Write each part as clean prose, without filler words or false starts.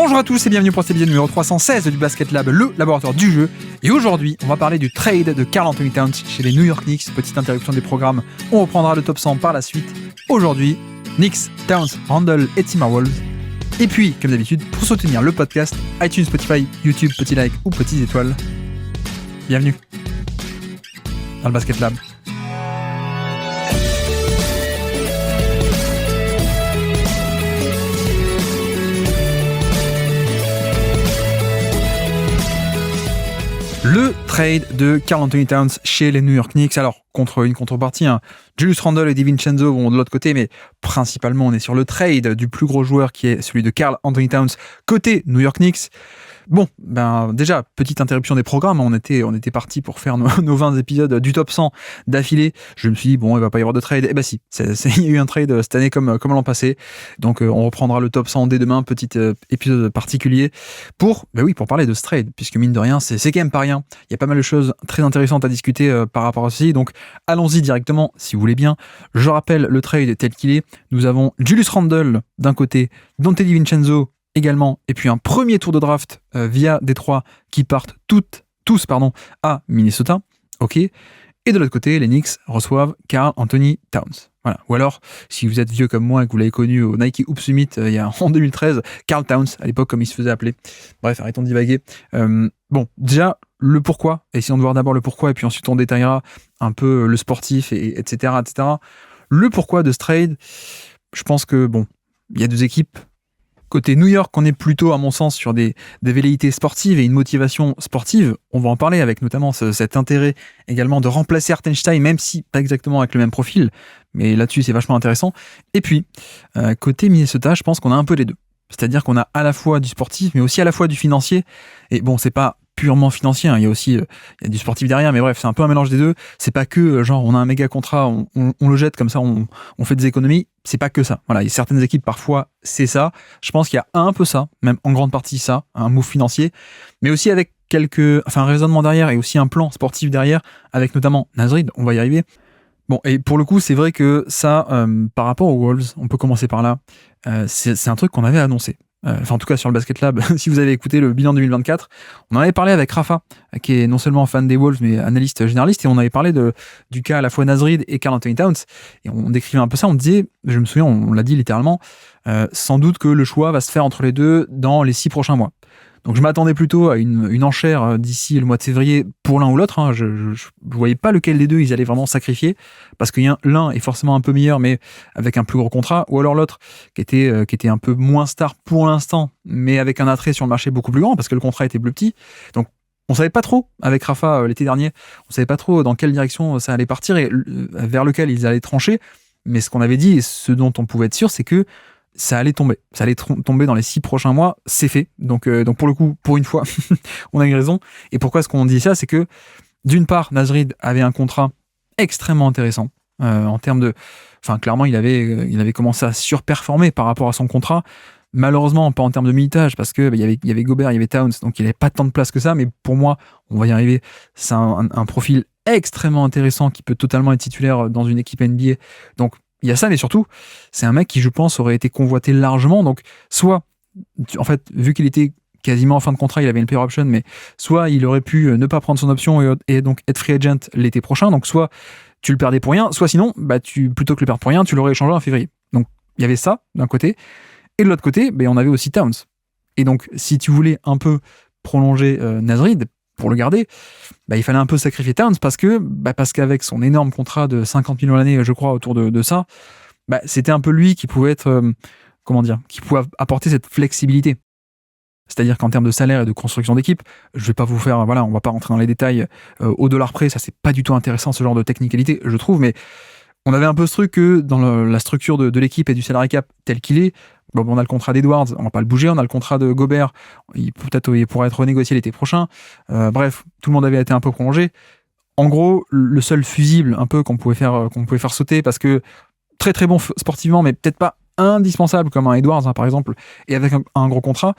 Bonjour à tous et bienvenue pour cet épisode numéro 316 du Basket Lab, le laboratoire du jeu. Et aujourd'hui, on va parler du trade de Karl-Anthony Towns chez les New York Knicks. Petite interruption des programmes, on reprendra le top 100 par la suite. Aujourd'hui, Knicks, Towns, Randle et Timberwolves. Et puis, comme d'habitude, pour soutenir le podcast, iTunes, Spotify, YouTube, petit like ou petites étoiles. Bienvenue dans le Basket Lab. Le trade de Karl-Anthony Towns chez les New York Knicks. Alors, contre une contrepartie, Julius Randle et DiVincenzo vont de l'autre côté, mais principalement on est sur le trade du plus gros joueur qui est celui de Karl-Anthony Towns côté New York Knicks. Bon, déjà, petite interruption des programmes, on était parti pour faire nos 20 épisodes du top 100 d'affilée. Je me suis dit, bon, il va pas y avoir de trade. Eh ben si, il y a eu un trade cette année comme l'an passé. Donc, on reprendra le top 100 dès demain, petit épisode particulier pour parler de ce trade, puisque mine de rien, c'est quand même pas rien. Il y a pas mal de choses très intéressantes à discuter par rapport à ceci. Donc, allons-y directement, si vous voulez bien. Je rappelle le trade tel qu'il est. Nous avons Julius Randle d'un côté, Donte DiVincenzo également, et puis un premier tour de draft via Détroit qui partent tous à Minnesota. Ok. Et de l'autre côté, les Knicks reçoivent Karl-Anthony Towns. Voilà. Ou alors, si vous êtes vieux comme moi et que vous l'avez connu au Nike Hoop Summit en 2013, Karl Towns, à l'époque, comme il se faisait appeler. Bref, arrêtons de divaguer. Déjà, le pourquoi. Essayons de voir d'abord le pourquoi, et puis ensuite on détaillera un peu le sportif, etc. Le pourquoi de ce trade, je pense que, il y a deux équipes. Côté New York, on est plutôt, à mon sens, sur des velléités sportives et une motivation sportive. On va en parler avec notamment cet intérêt également de remplacer Hartenstein, même si pas exactement avec le même profil. Mais là-dessus, c'est vachement intéressant. Et puis, côté Minnesota, je pense qu'on a un peu les deux. C'est-à-dire qu'on a à la fois du sportif, mais aussi à la fois du financier. Et bon, c'est pas purement financier, il y a aussi il y a du sportif derrière, mais bref, c'est un peu un mélange des deux. C'est pas que genre on a un méga contrat, on le jette comme ça, on fait des économies. C'est pas que ça. Voilà, il y a certaines équipes parfois c'est ça. Je pense qu'il y a un peu ça, même en grande partie ça, un move financier, mais aussi avec un raisonnement derrière et aussi un plan sportif derrière, avec notamment Naz Reid. On va y arriver. Bon, et pour le coup, c'est vrai que ça, par rapport aux Wolves, on peut commencer par là. C'est un truc qu'on avait annoncé. En tout cas sur le Basket Lab, si vous avez écouté le bilan 2024, on en avait parlé avec Rafa, qui est non seulement fan des Wolves, mais analyste généraliste, et on avait parlé du cas à la fois Naz Reid et Karl-Anthony Towns, et on décrivait un peu ça, on disait, je me souviens, on l'a dit littéralement, sans doute que le choix va se faire entre les deux dans les 6 prochains mois. Donc je m'attendais plutôt à une enchère d'ici le mois de février pour l'un ou l'autre. Je voyais pas lequel des deux ils allaient vraiment sacrifier, parce que l'un est forcément un peu meilleur, mais avec un plus gros contrat, ou alors l'autre qui était un peu moins star pour l'instant, mais avec un attrait sur le marché beaucoup plus grand, parce que le contrat était plus petit. Donc on savait pas trop, avec Rafa l'été dernier, on savait pas trop dans quelle direction ça allait partir et vers lequel ils allaient trancher. Mais ce qu'on avait dit et ce dont on pouvait être sûr, c'est que ça allait tomber. Ça allait tomber dans les 6 prochains mois, c'est fait. Donc pour le coup, pour une fois, on a eu raison. Et pourquoi est-ce qu'on dit ça? C'est que, d'une part, Naz Reid avait un contrat extrêmement intéressant. En termes de... clairement, il avait commencé à surperformer par rapport à son contrat. Malheureusement, pas en termes de minutage, parce que il y avait Gobert, il y avait Towns, donc il n'avait pas tant de place que ça. Mais pour moi, on va y arriver. C'est un profil extrêmement intéressant qui peut totalement être titulaire dans une équipe NBA. Donc, il y a ça, mais surtout, c'est un mec qui, je pense, aurait été convoité largement. Donc, soit, en fait, vu qu'il était quasiment en fin de contrat, il avait une player option, mais soit il aurait pu ne pas prendre son option et donc être free agent l'été prochain. Donc, soit tu le perdais pour rien, soit sinon, plutôt que le perdre pour rien, tu l'aurais échangé en février. Donc, il y avait ça d'un côté. Et de l'autre côté, on avait aussi Towns. Et donc, si tu voulais un peu prolonger Naz Reid, pour le garder, il fallait un peu sacrifier Towns parce qu'avec son énorme contrat de 50 millions l'année, je crois, autour de ça, c'était un peu lui qui pouvait être, qui pouvait apporter cette flexibilité. C'est-à-dire qu'en termes de salaire et de construction d'équipe, je vais pas vous faire, on va pas rentrer dans les détails au dollar près, ça c'est pas du tout intéressant ce genre de technicalité, je trouve, mais on avait un peu ce truc que dans la structure de l'équipe et du salary cap tel qu'il est, on a le contrat d'Edwards, on va pas le bouger, on a le contrat de Gobert, il pourra être renégocié l'été prochain. Bref, tout le monde avait été un peu prolongé. En gros, le seul fusible un peu qu'on pouvait faire sauter, parce que très très bon sportivement, mais peut-être pas indispensable comme un Edwards par exemple, et avec un gros contrat,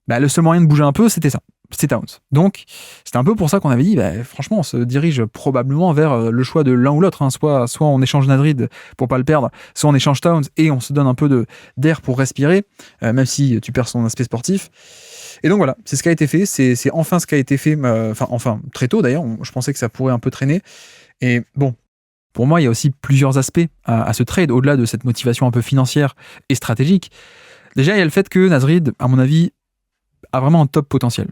le seul moyen de bouger un peu, c'était ça. c'était Towns. Donc, c'était un peu pour ça qu'on avait dit, franchement, on se dirige probablement vers le choix de l'un ou l'autre. Hein. Soit on échange Nasrid pour pas le perdre, soit on échange Towns et on se donne un peu d'air pour respirer, même si tu perds son aspect sportif. Et donc voilà, c'est ce qui a été fait. C'est enfin ce qui a été fait, enfin, très tôt d'ailleurs. Je pensais que ça pourrait un peu traîner. Et bon, pour moi, il y a aussi plusieurs aspects à ce trade, au-delà de cette motivation un peu financière et stratégique. Déjà, il y a le fait que Nasrid, à mon avis, a vraiment un top potentiel.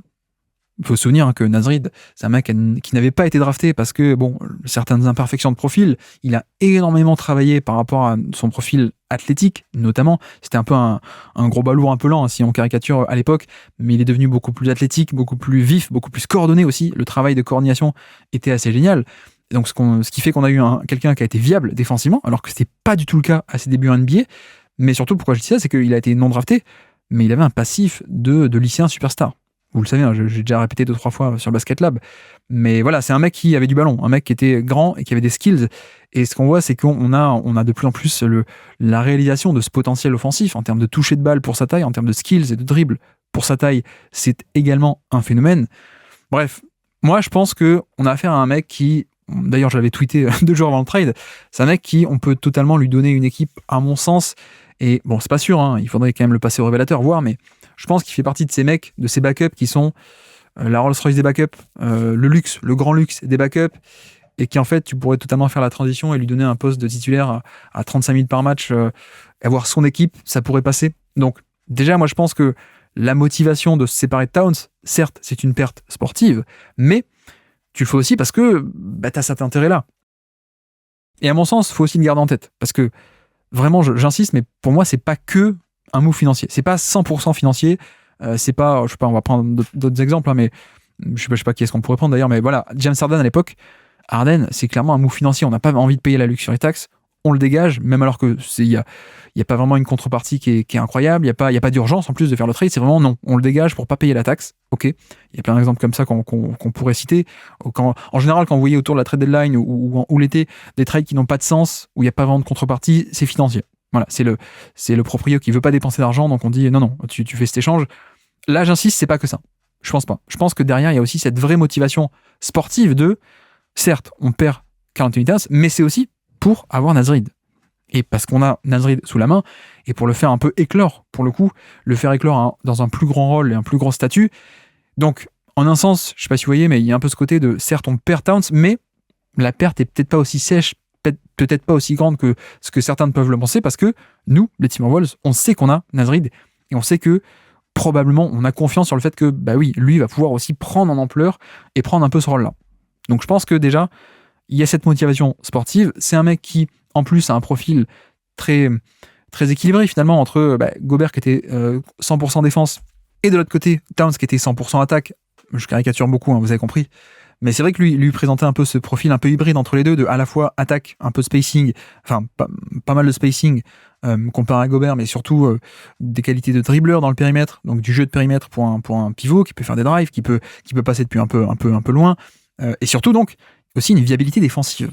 Il faut se souvenir que Nasrid, c'est un mec qui n'avait pas été drafté parce que, bon, certaines imperfections de profil, il a énormément travaillé par rapport à son profil athlétique, notamment. C'était un peu un gros balourd un peu lent, hein, si on caricature à l'époque, mais il est devenu beaucoup plus athlétique, beaucoup plus vif, beaucoup plus coordonné aussi. Le travail de coordination était assez génial. Et donc, ce qui fait qu'on a eu quelqu'un qui a été viable défensivement, alors que c'était pas du tout le cas à ses débuts en NBA. Mais surtout, pourquoi je dis ça, c'est qu'il a été non drafté, mais il avait un passif de lycéen superstar. Vous le savez, hein, j'ai déjà répété 2-3 fois sur Basket Lab. Mais voilà, c'est un mec qui avait du ballon, un mec qui était grand et qui avait des skills. Et ce qu'on voit, c'est qu'on a de plus en plus la réalisation de ce potentiel offensif en termes de toucher de balle pour sa taille, en termes de skills et de dribble pour sa taille. C'est également un phénomène. Bref, moi, je pense qu'on a affaire à un mec qui, d'ailleurs, je l'avais tweeté 2 jours avant le trade, c'est un mec qui, on peut totalement lui donner une équipe, à mon sens. Et bon, c'est pas sûr, hein, il faudrait quand même le passer au révélateur, voir, mais je pense qu'il fait partie de ces mecs, de ces backups qui sont la Rolls-Royce des backups, le luxe, le grand luxe des backups, et qui en fait, tu pourrais totalement faire la transition et lui donner un poste de titulaire à 35 000 par match, avoir son équipe, ça pourrait passer. Donc déjà, moi je pense que la motivation de se séparer de Towns, certes, c'est une perte sportive, mais tu le fais aussi parce que tu as cet intérêt-là. Et à mon sens, il faut aussi le garder en tête, parce que vraiment, j'insiste, mais pour moi, c'est pas que un move financier. C'est pas 100% financier. C'est pas, je sais pas, on va prendre d'autres exemples, hein, mais je sais pas qui est-ce qu'on pourrait prendre d'ailleurs, mais voilà, James Harden à l'époque, Harden, c'est clairement un move financier. On n'a pas envie de payer la luxury tax, on le dégage, même alors que il y a pas vraiment une contrepartie qui est incroyable. Il y a pas d'urgence en plus de faire le trade. C'est vraiment non, on le dégage pour pas payer la taxe. Ok, il y a plein d'exemples comme ça qu'on pourrait citer. En général, quand vous voyez autour de la trade deadline ou l'été des trades qui n'ont pas de sens, où il y a pas vraiment de contrepartie, c'est financier. Voilà, c'est le proprio qui veut pas dépenser d'argent, donc on dit non, tu fais cet échange. Là, j'insiste, c'est pas que ça. Je pense pas. Je pense que derrière, il y a aussi cette vraie motivation sportive de, certes, on perd Karl Anthony Towns, mais c'est aussi pour avoir Nasrid. Et parce qu'on a Nasrid sous la main, et pour le faire un peu éclore, pour le coup, le faire éclore dans un plus grand rôle et un plus grand statut. Donc, en un sens, je sais pas si vous voyez, mais il y a un peu ce côté de, certes, on perd Towns, mais la perte est peut-être pas aussi sèche, peut-être pas aussi grande que ce que certains peuvent le penser, parce que nous, les Timberwolves, on sait qu'on a Nasrid, et on sait que probablement, on a confiance sur le fait que, oui, lui va pouvoir aussi prendre en ampleur et prendre un peu ce rôle-là. Donc je pense que déjà, il y a cette motivation sportive. C'est un mec qui, en plus, a un profil très, très équilibré finalement entre Gobert qui était 100% défense et de l'autre côté, Towns qui était 100% attaque. Je caricature beaucoup, hein, vous avez compris. Mais c'est vrai que lui présentait un peu ce profil un peu hybride entre les deux, de à la fois attaque, un peu spacing, enfin pas mal de spacing comparé à Gobert, mais surtout des qualités de dribbleur dans le périmètre, donc du jeu de périmètre pour un pivot qui peut faire des drives, qui peut passer depuis un peu loin, et surtout donc aussi une viabilité défensive.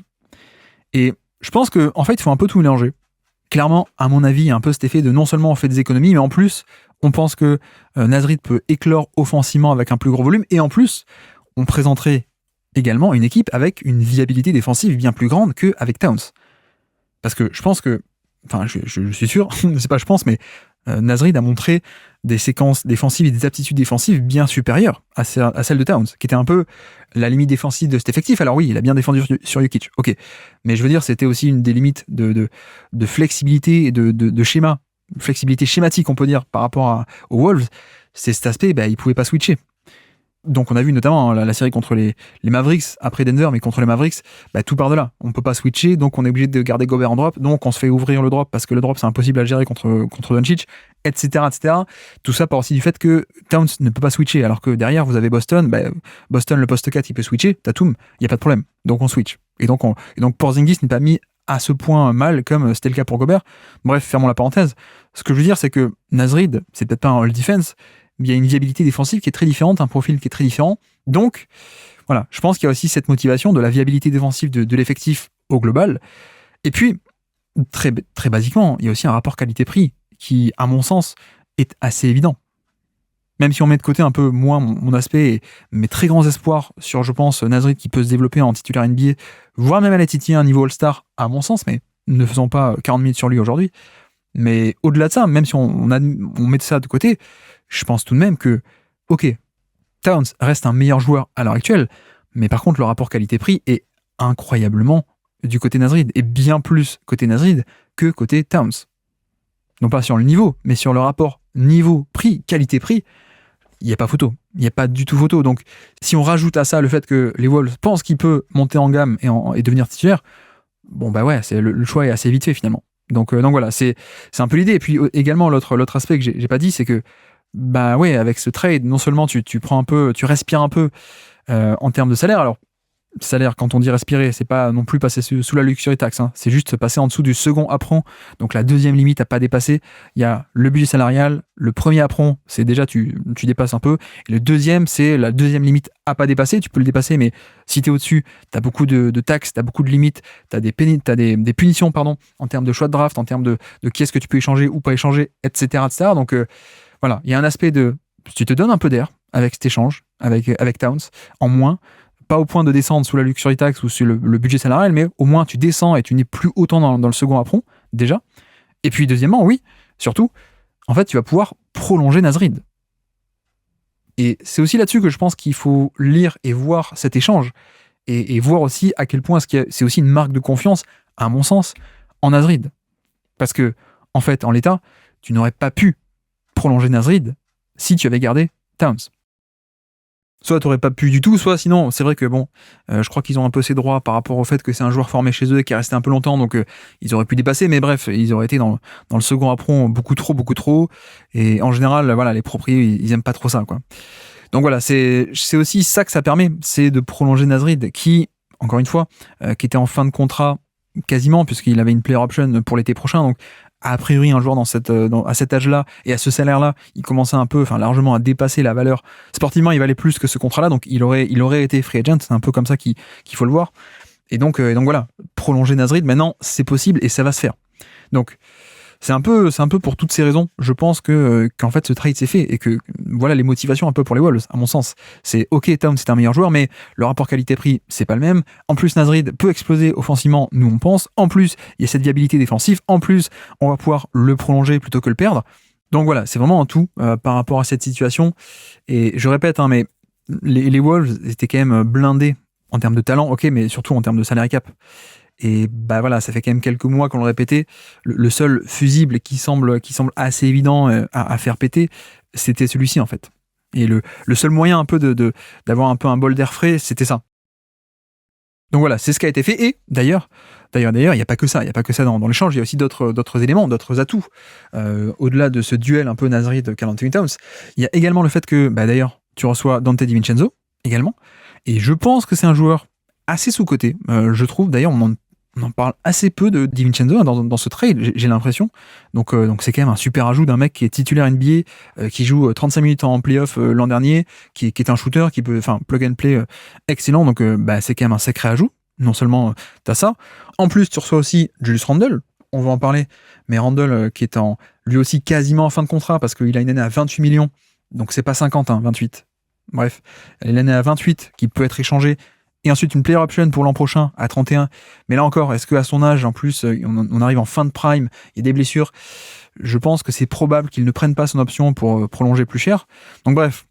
Et je pense que en fait il faut un peu tout mélanger. Clairement, à mon avis, il y a un peu cet effet de non seulement on fait des économies, mais en plus on pense que Nasrid peut éclore offensivement avec un plus gros volume, et en plus on présenterait également une équipe avec une viabilité défensive bien plus grande qu'avec Towns. Parce que je pense que, enfin je suis sûr, c'est pas je pense, mais Nasrid a montré des séquences défensives et des aptitudes défensives bien supérieures à celles de Towns, qui était un peu la limite défensive de cet effectif. Alors oui, il a bien défendu sur Jokic, ok. Mais je veux dire, c'était aussi une des limites de flexibilité et de schéma, flexibilité schématique, on peut dire, par rapport aux Wolves. C'est cet aspect, il pouvait pas switcher. Donc on a vu notamment la série contre les Mavericks après Denver, mais contre les Mavericks, tout part de là. On peut pas switcher, donc on est obligé de garder Gobert en drop, donc on se fait ouvrir le drop parce que le drop c'est impossible à gérer contre Doncic, etc. Tout ça part aussi du fait que Towns ne peut pas switcher, alors que derrière vous avez Boston, Boston le poste 4 il peut switcher, Tatum, il y a pas de problème, donc on switch. Et donc Porzingis n'est pas mis à ce point mal comme c'était le cas pour Gobert. Bref, fermons la parenthèse. Ce que je veux dire, c'est que Nasrid, c'est peut-être pas un all defense, il y a une viabilité défensive qui est très différente, un profil qui est très différent. Donc, voilà, je pense qu'il y a aussi cette motivation de la viabilité défensive de l'effectif au global. Et puis, très, très basiquement, il y a aussi un rapport qualité-prix qui, à mon sens, est assez évident. Même si on met de côté un peu moins mon aspect et mes très grands espoirs sur, je pense, Nasrid qui peut se développer en titulaire NBA, voire même aller titiller un niveau All-Star, à mon sens, mais ne faisons pas 40 minutes sur lui aujourd'hui. Mais au-delà de ça, même si on met ça de côté, je pense tout de même que, ok, Towns reste un meilleur joueur à l'heure actuelle, mais par contre, le rapport qualité-prix est incroyablement du côté Nasrid, et bien plus côté Nasrid que côté Towns. Non pas sur le niveau, mais sur le rapport niveau-prix, qualité-prix, il n'y a pas photo. Il n'y a pas du tout photo. Donc, si on rajoute à ça le fait que les Wolves pensent qu'il peut monter en gamme et devenir titulaire, bon, bah ouais, le choix est assez vite fait finalement. Donc voilà, c'est un peu l'idée. Et puis également, l'autre aspect que j'ai pas dit, c'est que, bah ouais, avec ce trade, non seulement tu prends un peu, tu respires un peu en termes de salaire. Alors, salaire, quand on dit respirer, c'est pas non plus passer sous la luxury tax, hein. C'est juste passer en dessous du second apron, donc la deuxième limite à pas dépasser. Il y a le budget salarial, le premier apron, c'est déjà tu dépasses un peu, et le deuxième, c'est la deuxième limite à pas dépasser. Tu peux le dépasser, mais si tu es au-dessus, tu as beaucoup de taxes, tu as beaucoup de limites, tu as des punitions pardon, en termes de choix de draft, en termes de qui est-ce que tu peux échanger ou pas échanger, etc. Donc voilà, il y a un aspect de tu te donnes un peu d'air avec cet échange, avec Towns, en moins. Pas au point de descendre sous la luxury tax ou sur le budget salarial, mais au moins tu descends et tu n'es plus autant dans le second apron, déjà. Et puis deuxièmement, oui, surtout, en fait, tu vas pouvoir prolonger Nasrid. Et c'est aussi là-dessus que je pense qu'il faut lire et voir cet échange, et voir aussi à quel point c'est aussi une marque de confiance, à mon sens, en Nasrid. Parce que, en fait, en l'état, tu n'aurais pas pu prolonger Nasrid si tu avais gardé Towns. Soit tu n'aurais pas pu du tout, soit sinon, c'est vrai que bon, je crois qu'ils ont un peu ces droits par rapport au fait que c'est un joueur formé chez eux et qui est resté un peu longtemps, donc ils auraient pu dépasser, mais bref, ils auraient été dans le second apron beaucoup trop, et en général, voilà, les propriétaires, ils aiment pas trop ça, quoi. Donc voilà, c'est aussi ça que ça permet, c'est de prolonger Nasrid, qui, encore une fois, qui était en fin de contrat quasiment, puisqu'il avait une player option pour l'été prochain, donc a priori un joueur à cet âge-là et à ce salaire-là, il commençait un peu, largement à dépasser la valeur. Sportivement, il valait plus que ce contrat-là, donc il aurait été free agent. C'est un peu comme ça qu'il faut le voir. Et donc voilà, prolonger Nasrid, maintenant c'est possible et ça va se faire. Donc c'est un peu pour toutes ces raisons, je pense qu'en fait ce trade s'est fait et que voilà les motivations un peu pour les Wolves, à mon sens. C'est ok, Towns c'est un meilleur joueur, mais le rapport qualité-prix c'est pas le même. En plus, Nasrid peut exploser offensivement, nous on pense. En plus, il y a cette viabilité défensive. En plus, on va pouvoir le prolonger plutôt que le perdre. Donc voilà, c'est vraiment un tout par rapport à cette situation. Et je répète, hein, mais les Wolves étaient quand même blindés en termes de talent, ok, mais surtout en termes de salary cap. Et bah voilà, ça fait quand même quelques mois qu'on le répétait. Le seul fusible qui semble assez évident à faire péter, c'était celui-ci en fait. Et le seul moyen un peu d'avoir un peu un bol d'air frais, c'était ça. Donc voilà, c'est ce qui a été fait. Et d'ailleurs, il n'y a pas que ça. Il n'y a pas que ça dans l'échange. Il y a aussi d'autres éléments, d'autres atouts. Au-delà de ce duel un peu Nasrid Karl Anthony Towns, il y a également le fait que, bah d'ailleurs, tu reçois Dante DiVincenzo également. Et je pense que c'est un joueur assez sous-coté. Je trouve, d'ailleurs, on en parle assez peu de DiVincenzo dans ce trade, j'ai l'impression. Donc c'est quand même un super ajout d'un mec qui est titulaire NBA, qui joue 35 minutes en playoff l'an dernier, qui est un shooter, qui peut, plug and play excellent. Donc c'est quand même un sacré ajout. Non seulement t'as ça, en plus tu reçois aussi Julius Randle, on va en parler, mais Randle qui est lui aussi quasiment en fin de contrat parce qu'il a une année à 28 millions, donc c'est pas 50, 28. Bref, il a une année à 28 qui peut être échangée. Et ensuite, une player option pour l'an prochain à 31. Mais là encore, est-ce qu'à son âge, en plus, on arrive en fin de prime, il y a des blessures, je pense que c'est probable qu'il ne prenne pas son option pour prolonger plus cher. Donc bref,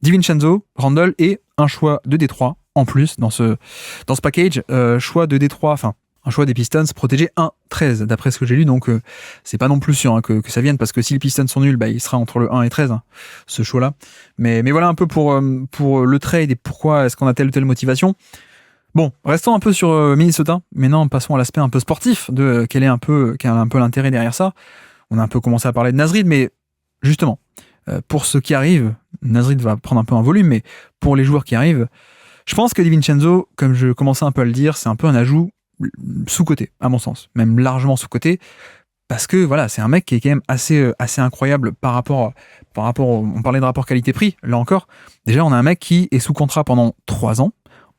DiVincenzo, Randle et un choix de Détroit en plus dans ce package. Choix de Détroit, un choix des Pistons protégé 1-13, d'après ce que j'ai lu. Donc c'est pas non plus sûr que ça vienne, parce que si les Pistons sont nuls, il sera entre le 1 et 13, ce choix-là. Mais voilà un peu pour le trade et pourquoi est-ce qu'on a telle ou telle motivation. Bon, restons un peu sur Minnesota. Maintenant, passons à l'aspect un peu sportif de quel est un peu l'intérêt derrière ça. On a un peu commencé à parler de Nasrid, mais justement, pour ceux qui arrivent, Nasrid va prendre un peu un volume, mais pour les joueurs qui arrivent, je pense que DiVincenzo, comme je commençais un peu à le dire, c'est un peu un ajout sous-côté, à mon sens, même largement sous-côté, parce que voilà, c'est un mec qui est quand même assez incroyable par rapport on parlait de rapport qualité-prix, là encore, déjà on a un mec qui est sous contrat pendant 3 ans,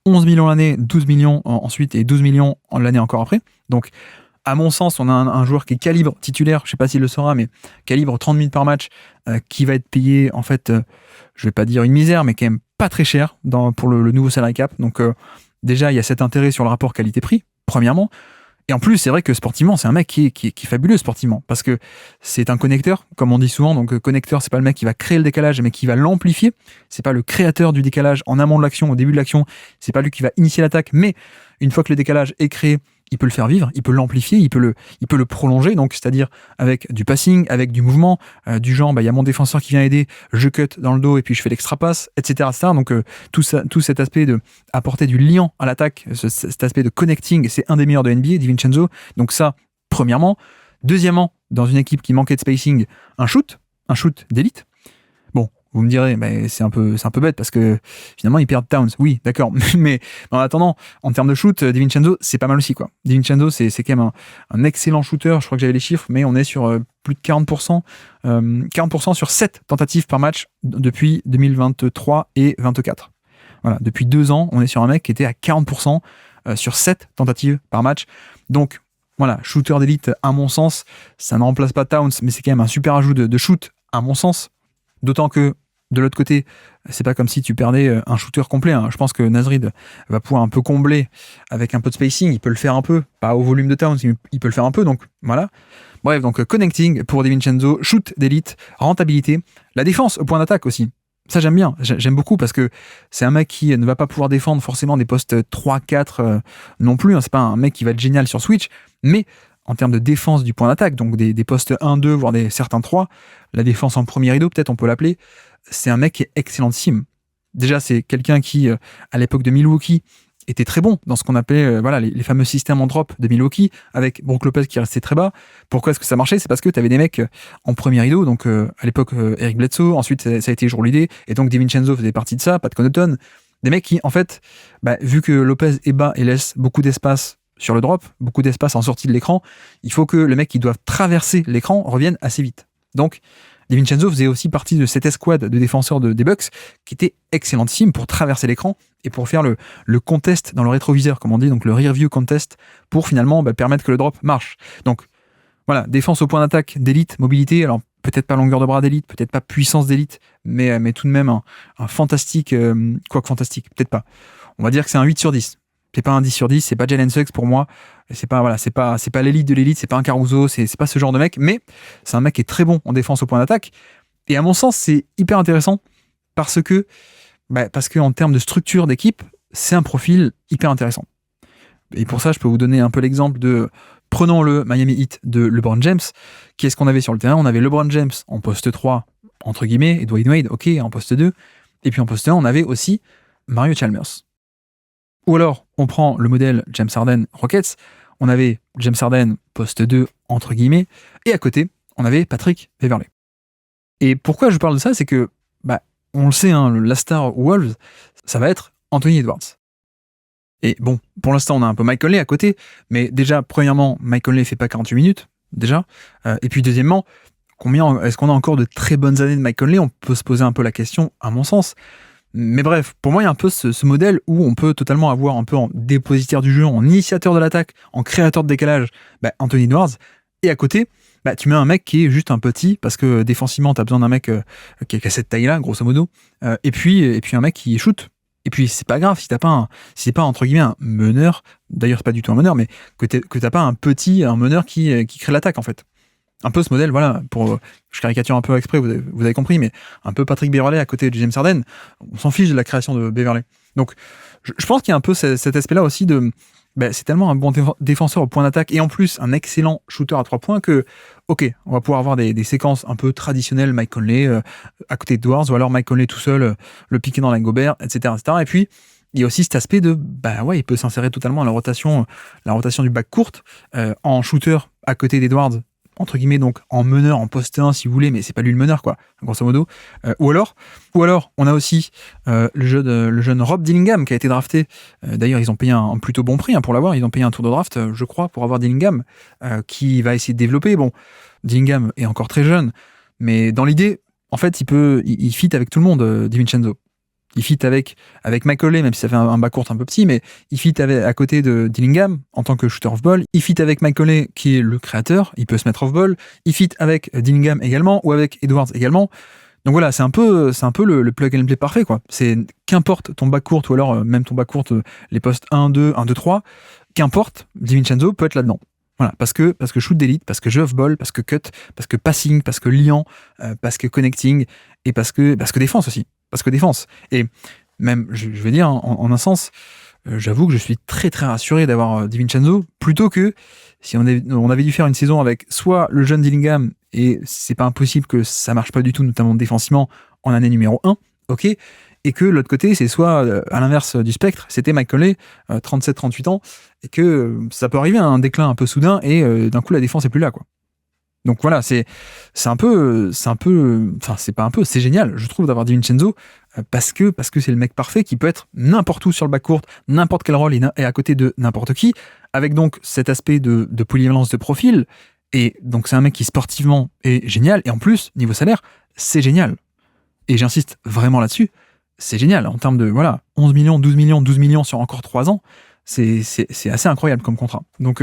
11 millions l'année, 12 millions ensuite et 12 millions l'année encore après, donc À mon sens, on a un joueur qui est calibre titulaire, je sais pas s'il le sera, mais calibre 30 minutes par match, qui va être payé, en fait, je vais pas dire une misère, mais quand même pas très cher pour le nouveau salary cap. Donc déjà, il y a cet intérêt sur le rapport qualité-prix, premièrement. Et en plus, c'est vrai que sportivement, c'est un mec qui est fabuleux sportivement, parce que c'est un connecteur, comme on dit souvent. Donc connecteur, c'est pas le mec qui va créer le décalage, mais qui va l'amplifier. C'est pas le créateur du décalage en amont de l'action, au début de l'action. C'est pas lui qui va initier l'attaque, mais une fois que le décalage est créé, il peut le faire vivre, il peut l'amplifier, il peut le prolonger, donc c'est-à-dire avec du passing, avec du mouvement, du genre, il y a mon défenseur qui vient aider, je cut dans le dos et puis je fais l'extra passe, etc. Donc tout cet aspect de apporter du liant à l'attaque, cet aspect de connecting, c'est un des meilleurs de NBA, DiVincenzo. Donc ça, premièrement. Deuxièmement, dans une équipe qui manquait de spacing, un shoot d'élite. Bon, vous me direz, c'est un peu bête parce que finalement ils perdent Towns. Oui, d'accord. Mais en attendant, en termes de shoot, DiVincenzo, c'est pas mal aussi, quoi. DiVincenzo, c'est quand même un excellent shooter. Je crois que j'avais les chiffres, mais on est sur plus de 40%. 40% sur 7 tentatives par match depuis 2023 et 2024. Voilà, depuis 2 ans, on est sur un mec qui était à 40% sur 7 tentatives par match. Donc, voilà, shooter d'élite, à mon sens, ça ne remplace pas Towns, mais c'est quand même un super ajout de shoot, à mon sens. D'autant que, de l'autre côté, c'est pas comme si tu perdais un shooter complet. Hein. Je pense que Nasrid va pouvoir un peu combler avec un peu de spacing. Il peut le faire un peu, pas au volume de Towns, il peut le faire un peu. Donc voilà. Bref, donc connecting pour DiVincenzo, shoot d'élite, rentabilité, la défense au point d'attaque aussi. Ça, j'aime bien. J'aime beaucoup parce que c'est un mec qui ne va pas pouvoir défendre forcément des postes 3-4 non plus. Hein. C'est pas un mec qui va être génial sur Switch, mais en termes de défense du point d'attaque, donc des postes 1-2, voire certains 3, la défense en premier rideau, peut-être on peut l'appeler, c'est un mec qui est excellentissime. Déjà, c'est quelqu'un qui, à l'époque de Milwaukee, était très bon dans ce qu'on appelait les fameux systèmes en drop de Milwaukee, avec Brook Lopez qui restait très bas. Pourquoi est-ce que ça marchait ? C'est parce que tu avais des mecs en premier rideau, donc à l'époque Eric Bledsoe, ensuite ça a été Joe Holiday, et donc DiVincenzo faisait partie de ça, Pat Connaughton, des mecs qui, en fait, vu que Lopez est bas et laisse beaucoup d'espace sur le drop, beaucoup d'espace en sortie de l'écran, il faut que le mec qui doit traverser l'écran revienne assez vite. Donc, DiVincenzo faisait aussi partie de cette escouade de défenseurs des Bucks qui était excellentissime pour traverser l'écran et pour faire le contest dans le rétroviseur, comme on dit, donc le rear view contest, pour finalement permettre que le drop marche. Donc, voilà, défense au point d'attaque d'élite, mobilité, alors peut-être pas longueur de bras d'élite, peut-être pas puissance d'élite, mais tout de même un fantastique, quoique fantastique, peut-être pas. On va dire que c'est un 8 sur 10. C'est pas un 10 sur 10, c'est pas Jalen Suggs pour moi, c'est pas l'élite de l'élite, c'est pas un Caruso, c'est pas ce genre de mec, mais c'est un mec qui est très bon en défense au point d'attaque. Et à mon sens, c'est hyper intéressant parce que en termes de structure d'équipe, c'est un profil hyper intéressant. Et pour ça, je peux vous donner un peu l'exemple de, prenons le Miami Heat de LeBron James. Qu'est-ce qu'on avait sur le terrain ? On avait LeBron James en poste 3, entre guillemets, et Dwayne Wade, ok, en poste 2. Et puis en poste 1, on avait aussi Mario Chalmers. Ou alors, on prend le modèle James Harden Rockets, on avait James Harden poste 2, entre guillemets, et à côté, on avait Patrick Beverley. Et pourquoi je parle de ça, c'est que, on le sait, la star Wolves, ça va être Anthony Edwards. Et bon, pour l'instant, on a un peu Mike Conley à côté, mais déjà, premièrement, Mike Conley fait pas 48 minutes, déjà, et puis deuxièmement, est-ce qu'on a encore de très bonnes années de Mike Conley ? On peut se poser un peu la question, à mon sens. Mais bref, pour moi, il y a un peu ce modèle où on peut totalement avoir un peu en dépositaire du jeu, en initiateur de l'attaque, en créateur de décalage, Anthony Edwards. Et à côté, tu mets un mec qui est juste un petit, parce que défensivement, tu as besoin d'un mec qui a cette taille-là, grosso modo. Et puis un mec qui shoot. Et puis, c'est pas grave si c'est pas, entre guillemets, un meneur. D'ailleurs, c'est pas du tout un meneur, mais que t'as pas un meneur qui crée l'attaque, en fait. Un peu ce modèle, voilà, je caricature un peu exprès, vous avez compris, mais un peu Patrick Beverley à côté de James Harden, on s'en fiche de la création de Beverley. Donc, je pense qu'il y a un peu cet aspect-là aussi de, c'est tellement un bon défenseur au point d'attaque et en plus un excellent shooter à 3 points que, ok, on va pouvoir avoir des séquences un peu traditionnelles, Mike Conley à côté d'Edwards, ou alors Mike Conley tout seul, le piquer dans la Gobert, etc., etc. Et puis, il y a aussi cet aspect de, il peut s'insérer totalement à la rotation du back courte, en shooter à côté d'Edwards, entre guillemets, donc en meneur, en poste 1 si vous voulez, mais c'est pas lui le meneur, quoi, grosso modo. Ou alors, on a aussi le jeune Rob Dillingham qui a été drafté. D'ailleurs, ils ont payé un plutôt bon prix pour l'avoir. Ils ont payé un tour de draft, je crois, pour avoir Dillingham, qui va essayer de développer. Bon, Dillingham est encore très jeune, mais dans l'idée, en fait, il fit avec tout le monde, DiVincenzo. Il fit avec Mike Conley, même si ça fait un backcourt un peu petit, mais il fit à côté de Dillingham en tant que shooter off-ball. Il fit avec Mike Conley, qui est le créateur, il peut se mettre off-ball. Il fit avec Dillingham également, ou avec Edwards également. Donc voilà, c'est un peu le plug and play parfait, quoi. C'est qu'importe ton backcourt, ou alors même ton backcourt, les postes 1-2, 1-2-3, qu'importe, DiVincenzo peut être là-dedans. Voilà, parce que shoot d'élite, parce que jeu off-ball, parce que cut, parce que passing, parce que liant, parce que connecting, et parce que défense aussi. Parce que défense. Et même, je vais dire, en un sens, j'avoue que je suis très très rassuré d'avoir DiVincenzo, plutôt que si on avait dû faire une saison avec soit le jeune Dillingham, et c'est pas impossible que ça marche pas du tout, notamment défensivement, en année numéro 1, ok, et que l'autre côté, c'est soit, à l'inverse du spectre, c'était Mike Conley, 37-38 ans, et que ça peut arriver à un déclin un peu soudain, et d'un coup, la défense est plus là, quoi. Donc voilà, c'est génial, je trouve, d'avoir DiVincenzo, parce que c'est le mec parfait qui peut être n'importe où sur le backcourt, n'importe quel rôle et à côté de n'importe qui, avec donc cet aspect de polyvalence de profil, et donc c'est un mec qui sportivement est génial, et en plus, niveau salaire, c'est génial. Et j'insiste vraiment là-dessus, c'est génial, en termes de, 11 millions, 12 millions, 12 millions sur encore 3 ans, c'est assez incroyable comme contrat. Donc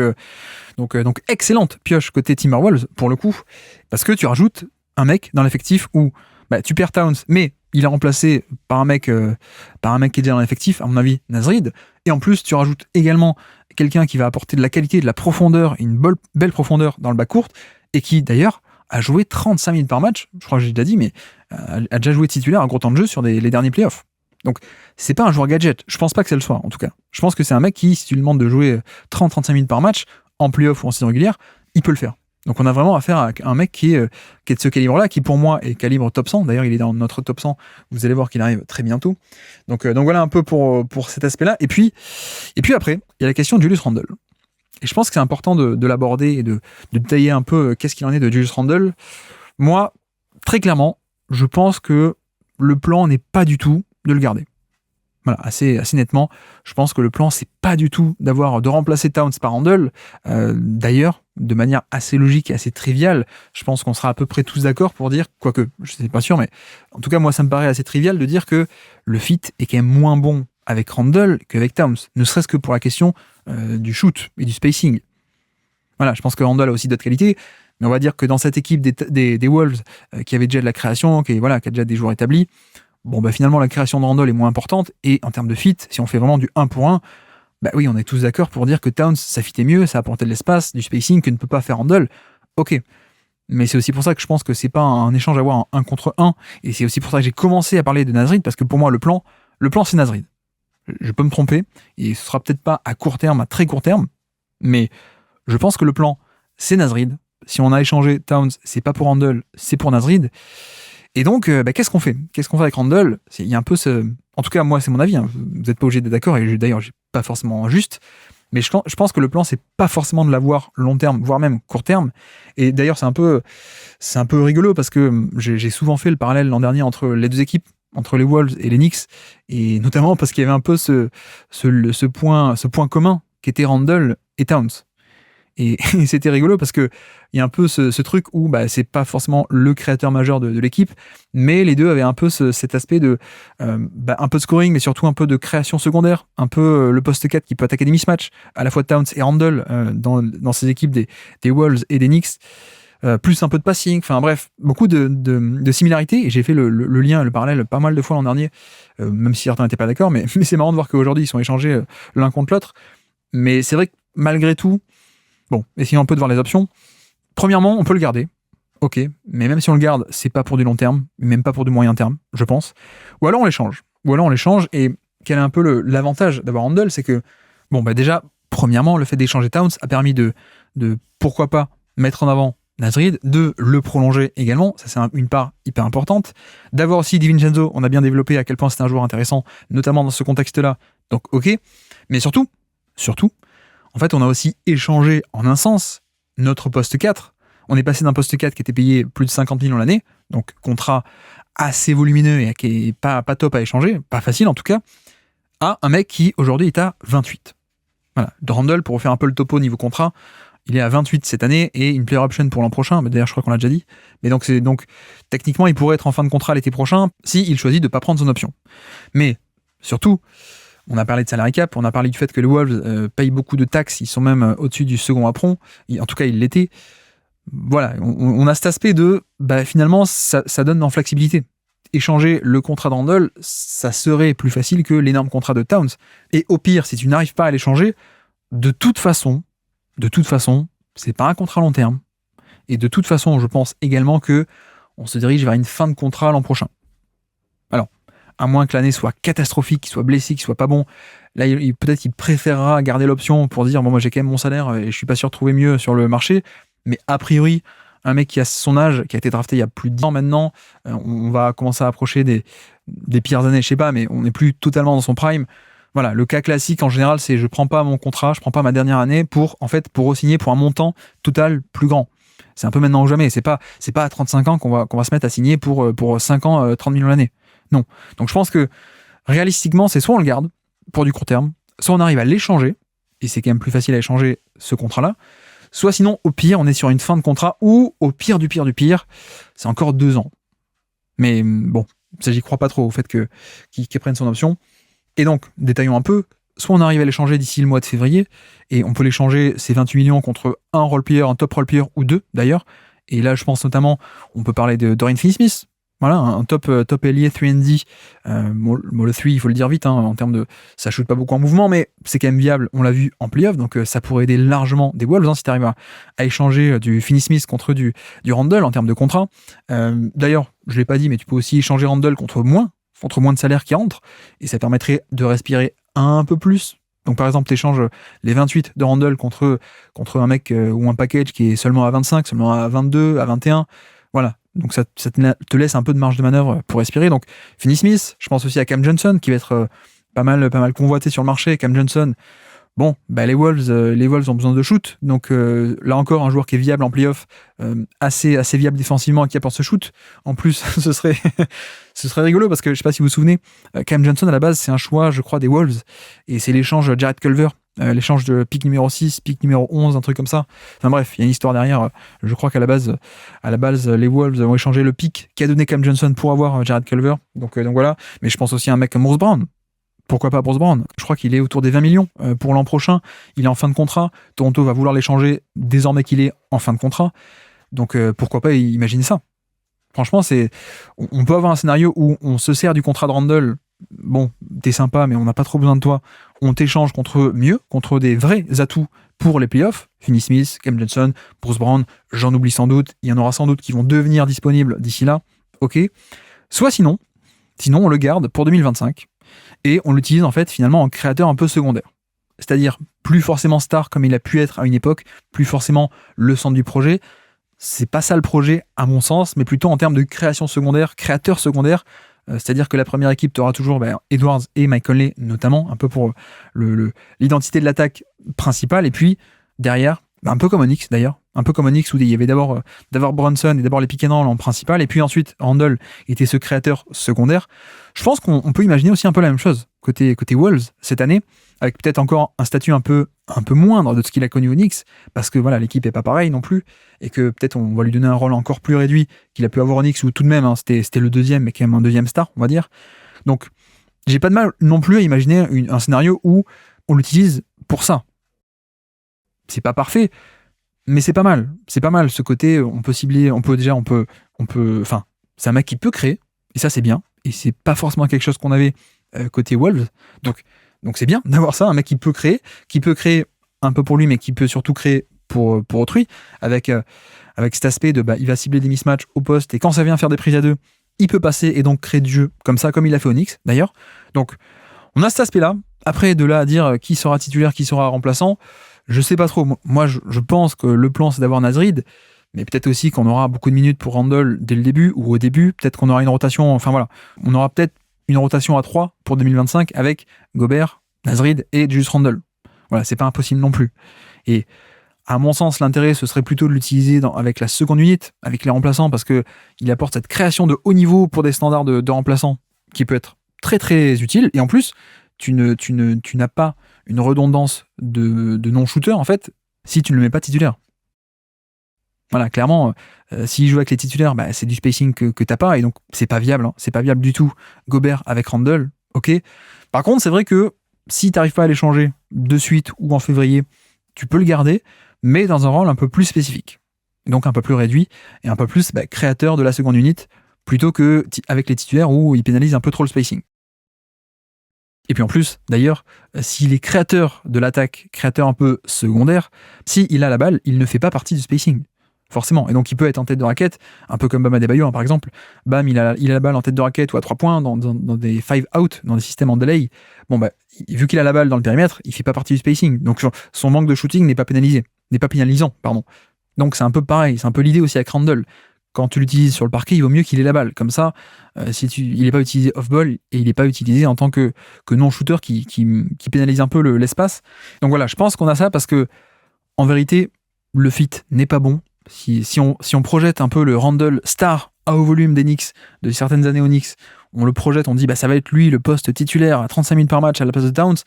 excellente pioche côté Timberwolves, pour le coup, parce que tu rajoutes un mec dans l'effectif où tu perds Towns, mais il est remplacé par un mec qui est déjà dans l'effectif, à mon avis, Naz Reid, et en plus tu rajoutes également quelqu'un qui va apporter de la qualité, de la profondeur, une belle profondeur dans le backcourt, et qui d'ailleurs a joué 35 minutes par match, je crois que j'ai déjà dit, mais a déjà joué titulaire un gros temps de jeu sur les derniers playoffs. Donc, c'est pas un joueur gadget. Je pense pas que c'est le soit, en tout cas. Je pense que c'est un mec qui, si tu lui demandes de jouer 30-35 minutes par match, en playoff ou en saison régulière, il peut le faire. Donc, on a vraiment affaire à un mec qui est de ce calibre-là, qui pour moi est calibre top 100. D'ailleurs, il est dans notre top 100. Vous allez voir qu'il arrive très bientôt. Donc voilà un peu pour cet aspect-là. Et puis après, il y a la question de Julius Randle. Et je pense que c'est important de l'aborder et de détailler un peu qu'est-ce qu'il en est de Julius Randle. Moi, très clairement, je pense que le plan n'est pas du tout de le garder. Voilà, assez nettement, je pense que le plan, c'est pas du tout de remplacer Towns par Randle. D'ailleurs, de manière assez logique et assez triviale, je pense qu'on sera à peu près tous d'accord pour dire, quoique, je sais pas sûr, mais en tout cas, moi, ça me paraît assez trivial de dire que le fit est quand même moins bon avec Randle qu'avec Towns, ne serait-ce que pour la question du shoot et du spacing. Voilà, je pense que Randle a aussi d'autres qualités, mais on va dire que dans cette équipe des Wolves, qui avait déjà de la création, qui a déjà des joueurs établis, finalement, la création de Randle est moins importante, et en termes de fit, si on fait vraiment du 1 pour 1, oui, on est tous d'accord pour dire que Towns, ça fitait mieux, ça apportait de l'espace, du spacing que ne peut pas faire Randle. Ok. Mais c'est aussi pour ça que je pense que c'est pas un échange à avoir en 1 contre 1, et c'est aussi pour ça que j'ai commencé à parler de Naz Reid, parce que pour moi, le plan, c'est Naz Reid. Je peux me tromper, et ce sera peut-être pas à court terme, à très court terme, mais je pense que le plan, c'est Naz Reid. Si on a échangé Towns, c'est pas pour Randle, c'est pour Naz Reid. Et donc, qu'est-ce qu'on fait avec Randle ? Il y a un peu en tout cas, moi, c'est mon avis. Hein. Vous n'êtes pas obligé d'être d'accord, et d'ailleurs, j'ai pas forcément juste. Mais je pense que le plan, c'est pas forcément de l'avoir long terme, voire même court terme. Et d'ailleurs, c'est un peu rigolo, parce que j'ai souvent fait le parallèle l'an dernier entre les deux équipes, entre les Wolves et les Knicks, et notamment parce qu'il y avait un peu ce point commun qu'étaient Randle et Towns. Et c'était rigolo parce que il y a un peu ce truc où c'est pas forcément le créateur majeur de l'équipe, mais les deux avaient un peu cet aspect de un peu de scoring, mais surtout un peu de création secondaire, un peu le poste 4 qui peut attaquer des mismatchs, à la fois Towns et Randle dans ces équipes des Wolves et des Knicks, plus un peu de passing, enfin bref, beaucoup de similarités, et j'ai fait le lien, le parallèle pas mal de fois l'an dernier, même si certains n'étaient pas d'accord, mais c'est marrant de voir qu'aujourd'hui ils sont échangés l'un contre l'autre. Mais c'est vrai que malgré tout, essayons un peu de voir les options. Premièrement, on peut le garder. Ok, mais même si on le garde, c'est pas pour du long terme, même pas pour du moyen terme, je pense. Ou alors on l'échange. Et quel est un peu l'avantage d'avoir Randle, c'est que, déjà, premièrement, le fait d'échanger Towns a permis de pourquoi pas mettre en avant Naz Reid, de le prolonger également, ça c'est une part hyper importante. D'avoir aussi DiVincenzo, on a bien développé à quel point c'est un joueur intéressant, notamment dans ce contexte-là. Donc ok, mais surtout, en fait, on a aussi échangé en un sens notre poste 4. On est passé d'un poste 4 qui était payé plus de 50 millions l'année, donc contrat assez volumineux et qui est pas top à échanger, pas facile en tout cas, à un mec qui aujourd'hui est à 28. Voilà, de Randle, pour refaire un peu le topo niveau contrat, Il est à 28 cette année et une player option pour l'an prochain. D'ailleurs, je crois qu'on l'a déjà dit. Mais donc techniquement, il pourrait être en fin de contrat l'été prochain s'il choisit de ne pas prendre son option. Mais surtout, on a parlé de salary cap, on a parlé du fait que les Wolves payent beaucoup de taxes. Ils sont même au-dessus du second apron. En tout cas, ils l'étaient. Voilà, on a cet aspect de finalement, ça donne de la flexibilité. Échanger le contrat de Randle, ça serait plus facile que l'énorme contrat de Towns. Et au pire, si tu n'arrives pas à l'échanger, de toute façon, c'est pas un contrat long terme. Et de toute façon, je pense également que on se dirige vers une fin de contrat l'an prochain. Alors, à moins que l'année soit catastrophique, qu'il soit blessé, qu'il soit pas bon, là, peut-être qu'il préférera garder l'option pour dire moi j'ai quand même mon salaire et je suis pas sûr de trouver mieux sur le marché. Mais a priori, un mec qui a son âge, qui a été drafté il y a plus de 10 ans maintenant, on va commencer à approcher des pires années, je sais pas, mais on n'est plus totalement dans son prime. Voilà, le cas classique en général, c'est je prends pas mon contrat, je prends pas ma dernière année pour re-signer pour un montant total plus grand. C'est un peu maintenant ou jamais. C'est pas à 35 ans qu'on va se mettre à signer pour 5 ans, 30 millions l'année. Non. Donc je pense que réalistiquement, c'est soit on le garde pour du court terme, soit on arrive à l'échanger, et c'est quand même plus facile à échanger ce contrat-là, soit sinon, au pire, on est sur une fin de contrat, ou au pire du pire du pire, c'est encore 2 ans. Mais bon, ça j'y crois pas trop au fait qu'il prenne son option. Et donc, détaillons un peu, soit on arrive à l'échanger d'ici le mois de février, et on peut l'échanger ces 28 millions contre un role player, un top role player, ou 2 d'ailleurs. Et là, je pense notamment, on peut parler de Dorian Finney-Smith. Voilà, un top ailier 3&D. Le 3, il faut le dire vite, en termes de... Ça shoot pas beaucoup en mouvement, mais c'est quand même viable, on l'a vu en playoff, donc ça pourrait aider largement des Wolves, si tu arrives à échanger du Finney-Smith contre du Randle en termes de contrat. D'ailleurs, je l'ai pas dit, mais tu peux aussi échanger Randle contre moins de salaire qui rentre, et ça permettrait de respirer un peu plus. Donc par exemple, tu échanges les 28 de Randle contre un mec ou un package qui est seulement à 25, seulement à 22, à 21. Voilà. Donc ça te laisse un peu de marge de manœuvre pour respirer. Donc Finney-Smith, je pense aussi à Cam Johnson qui va être pas mal convoité sur le marché. Cam Johnson, bon, les Wolves ont besoin de shoot. Donc là encore, un joueur qui est viable en playoff, assez viable défensivement et qui apporte ce shoot. En plus, ce serait rigolo parce que je sais pas si vous vous souvenez, Cam Johnson à la base c'est un choix, je crois, des Wolves, et c'est l'échange Jared Culver. L'échange de pick numéro 6, pick numéro 11, un truc comme ça. Enfin bref, il y a une histoire derrière. Je crois qu'à la base, les Wolves ont échangé le pick qu'a donné Cam Johnson pour avoir Jared Culver. Donc voilà. Mais je pense aussi à un mec comme Bruce Brown. Pourquoi pas Bruce Brown ? Je crois qu'il est autour des 20 millions pour l'an prochain. Il est en fin de contrat. Toronto va vouloir l'échanger désormais qu'il est en fin de contrat. Donc pourquoi pas imaginer ça ? Franchement, on peut avoir un scénario où on se sert du contrat de Randle. Bon, t'es sympa, mais on n'a pas trop besoin de toi. On t'échange contre des vrais atouts pour les playoffs. Finney-Smith, Cam Johnson, Bruce Brown, j'en oublie sans doute. Il y en aura sans doute qui vont devenir disponibles d'ici là. Ok. Soit sinon, on le garde pour 2025 et on l'utilise en fait finalement en créateur un peu secondaire. C'est-à-dire plus forcément star comme il a pu être à une époque, plus forcément le centre du projet. C'est pas ça le projet à mon sens, mais plutôt en termes de création secondaire, créateur secondaire. C'est-à-dire que la première équipe, tu auras toujours Edwards et Mike Conley, notamment, un peu pour l'identité de l'attaque principale. Et puis, derrière, un peu comme Onyx, d'ailleurs. Un peu comme Onyx, où il y avait d'abord Brunson et d'abord les pick and roll en principal. Et puis ensuite, Randle était ce créateur secondaire. Je pense qu'on peut imaginer aussi un peu la même chose côté Wolves cette année, avec peut-être encore un statut un peu moindre de ce qu'il a connu Onyx, parce que voilà, l'équipe est pas pareille non plus, et que peut-être on va lui donner un rôle encore plus réduit qu'il a pu avoir Onyx, où tout de même c'était le deuxième, mais quand même un deuxième star, on va dire. Donc j'ai pas de mal non plus à imaginer un scénario où on l'utilise pour ça. C'est pas parfait, mais c'est pas mal. C'est pas mal ce côté, on peut cibler, enfin, c'est un mec qui peut créer, et ça c'est bien, et c'est pas forcément quelque chose qu'on avait côté Wolves, donc c'est bien d'avoir ça, un mec qui peut créer un peu pour lui, mais qui peut surtout créer pour autrui, avec cet aspect de il va cibler des mismatchs au poste, et quand ça vient faire des prises à deux, il peut passer et donc créer du jeu, comme il a fait Onyx d'ailleurs. Donc on a cet aspect-là. Après, de là à dire qui sera titulaire, qui sera remplaçant, je sais pas trop. Moi, je pense que le plan, c'est d'avoir Naz Reid, mais peut-être aussi qu'on aura beaucoup de minutes pour Randle dès le début, ou au début, peut-être qu'on aura une rotation, enfin voilà, on aura peut-être une rotation à 3 pour 2025 avec Gobert, Naz Reid et Julius Randle. Voilà, c'est pas impossible non plus. Et à mon sens, l'intérêt, ce serait plutôt de l'utiliser avec la seconde unité, avec les remplaçants, parce qu'il apporte cette création de haut niveau pour des standards de remplaçants qui peut être très très utile. Et en plus, tu n'as pas une redondance de non-shooter, en fait. si tu ne le mets pas titulaire. Voilà, clairement, s'il joue avec les titulaires, c'est du spacing que t'as pas, et donc c'est pas viable, hein. C'est pas viable du tout. Gobert avec Randle, ok. Par contre, c'est vrai que si t'arrives pas à l'échanger de suite ou en février, tu peux le garder, mais dans un rôle un peu plus spécifique. Donc un peu plus réduit, et un peu plus créateur de la seconde unité, plutôt que avec les titulaires où il pénalise un peu trop le spacing. Et puis en plus, d'ailleurs, s'il est créateur de l'attaque, créateur un peu secondaire, s'il a la balle, il ne fait pas partie du spacing. Forcément. Et donc il peut être en tête de raquette, un peu comme Bam Adebayo, par exemple. Bam, il a la balle en tête de raquette ou à 3 points dans des 5 out, dans des systèmes en delay. Bon, vu qu'il a la balle dans le périmètre, il fait pas partie du spacing. Donc son manque de shooting n'est pas pénalisant, pardon. Donc c'est un peu pareil, c'est un peu l'idée aussi avec Randle. Quand tu l'utilises sur le parquet, il vaut mieux qu'il ait la balle. Comme ça, il n'est pas utilisé off-ball et il n'est pas utilisé en tant que non-shooter qui pénalise un peu l'espace. Donc voilà, je pense qu'on a ça parce que, en vérité, le fit n'est pas bon. Si on projette un peu le Randle star à haut volume des Knicks de certaines années aux Knicks, on le projette, on dit ça va être lui le poste titulaire à 35 minutes par match à la place de Towns.